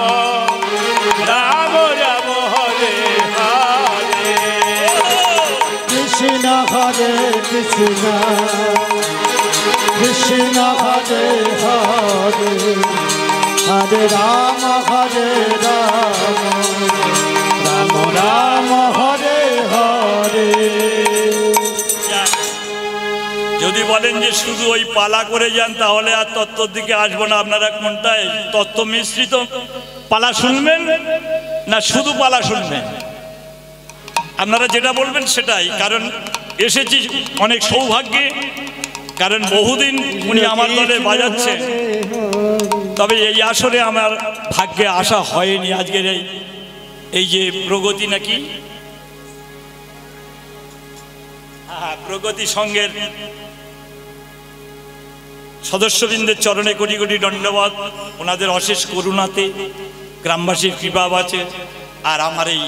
রাম রাম হরে হরে। কৃষ্ণ হরে কৃষ্ণ, কৃষ্ণ হরে হরে, হরে রাম হরে রাম, রাম রাম হরে হরে। যদি বলেন যে শুধু ওই পালা করে যান, তাহলে আর তত্ত্বর দিকে আসবো না। আপনারা কোনটাই তত্ত্ব মিশ্রিত পালা শুনবেন না শুধু পালা শুনবেন? আপনারা যেটা বলবেন সেটাই, কারণ এসেছি অনেক সৌভাগ্যে, কারণ বহুদিন উনি আমার দলে বাজাচ্ছেন। তবে এই আসরে আমার ভাগ্যে আসা হয়নি। আজকের এই যে প্রগতি নাকি, প্রগতি সংঘের সদস্যবৃন্দের চরণে কোটি কোটি দণ্ডবাদ। ওনাদের অশেষ করুণাতে গ্রামবাসীর কৃপা আছে। আর আমার এই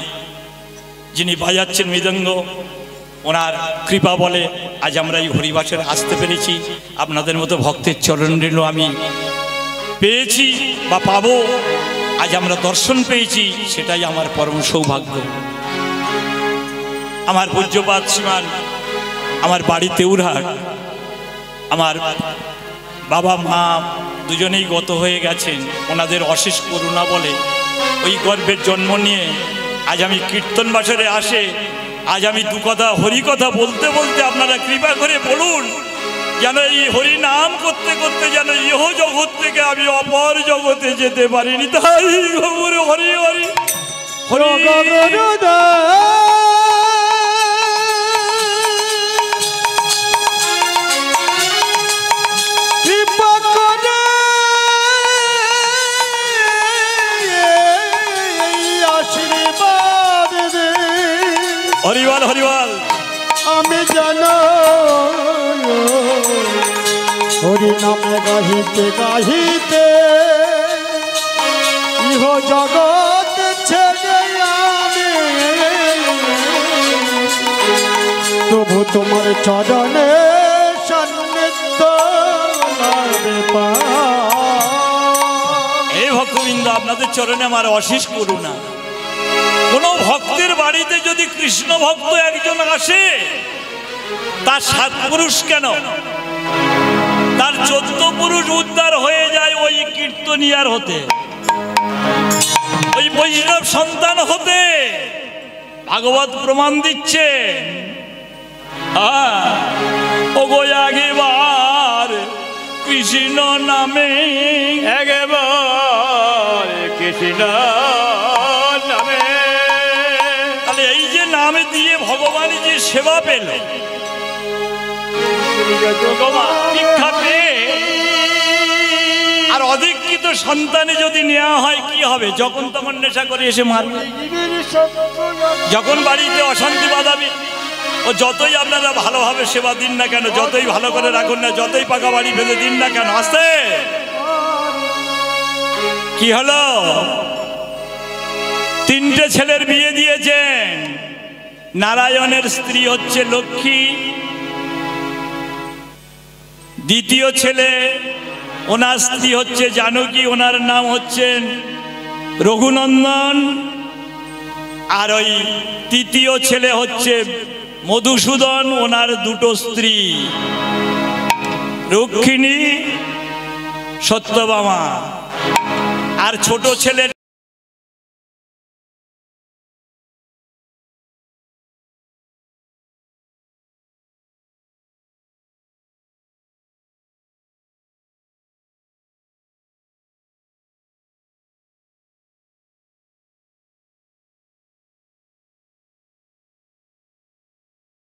যিনি বাজাচ্ছেন মৃদঙ্গ, ওনার কৃপা বলে আজ আমরা এই হরিবাসরে আসতে পেরেছি। আপনাদের মতো ভক্তের চরণ ঋণ আমি পেয়েছি বা পাবো। আজ আমরা দর্শন পেয়েছি, সেটাই আমার পরম সৌভাগ্য। আমার পূজ্যপাদ শ্রীমান, আমার বাড়ি তেউরহাট, আমার বাবা মা দুজনেই গত হয়ে গেছেন। ওনাদের অশেষ করুণা বলে ওই গর্ভের জন্ম নিয়ে আজ আমি কীর্তন বাসরে আসে। আজ আমি দু কথা হরি কথা বলতে বলতে আপনারা কৃপা করে বলুন, যেন এই হরি নাম করতে করতে যেন ইহ জগৎ থেকে আমি অপর জগতে যেতে পারিনি। তাই গৌর হরি হরি হরি হরিবল হরিবল। আমি জানো হরি নামে গাহিতে গাহিতে ইহ জগৎ ছেড়ে আমি প্রভু তোমার চরণে সন্নিধ্য এই ভক্তবৃন্দ, আপনাদের চরণে আমার অশেষ করুণা। কোন ভক্তের বাড়িতে যদি কৃষ্ণ ভক্ত একজন আসে, তার 7 পুরুষ কেন, তার 14 পুরুষ উদ্ধার হয়ে যায় ওই কীর্তনিয়ার হতে, ওই বৈষ্ণব সন্তান হতে। ভাগবত প্রমাণ দিচ্ছে। ও গো আগেবার কৃষ্ণ নামে, একবার কৃষ্ণ নামে। তাহলে এই যে নাম দিয়ে ভগবান যে সেবা পেল, ভিক্ষা পেয়ে প্রকৃত সন্তানে যদি নেওয়া হয় কি হবে? যখন তখন নেশা করে এসে মারবে, যখন বাড়িতে অশান্তি বাঁধাবে, ও যতই আপনারা ভালোভাবে সেবা দিন না কেন, যতই ভালো করে রাখুন না, যতই পাকা বাড়ি ফেলে দিন না কেন, আসতে কি হলো? 3টে ছেলের বিয়ে দিয়েছেন। নারায়ণের স্ত্রী হচ্ছে লক্ষ্মী, দ্বিতীয় ছেলে ওনার স্ত্রী হচ্ছে জানকী, ওনার নাম হচ্ছেন রঘুনন্দন, আর ওই তৃতীয় ছেলে হচ্ছে মধুসূদন, ওনার 2টো স্ত্রী রুক্মিণী, সত্যভামা। আর ছোট ছেলে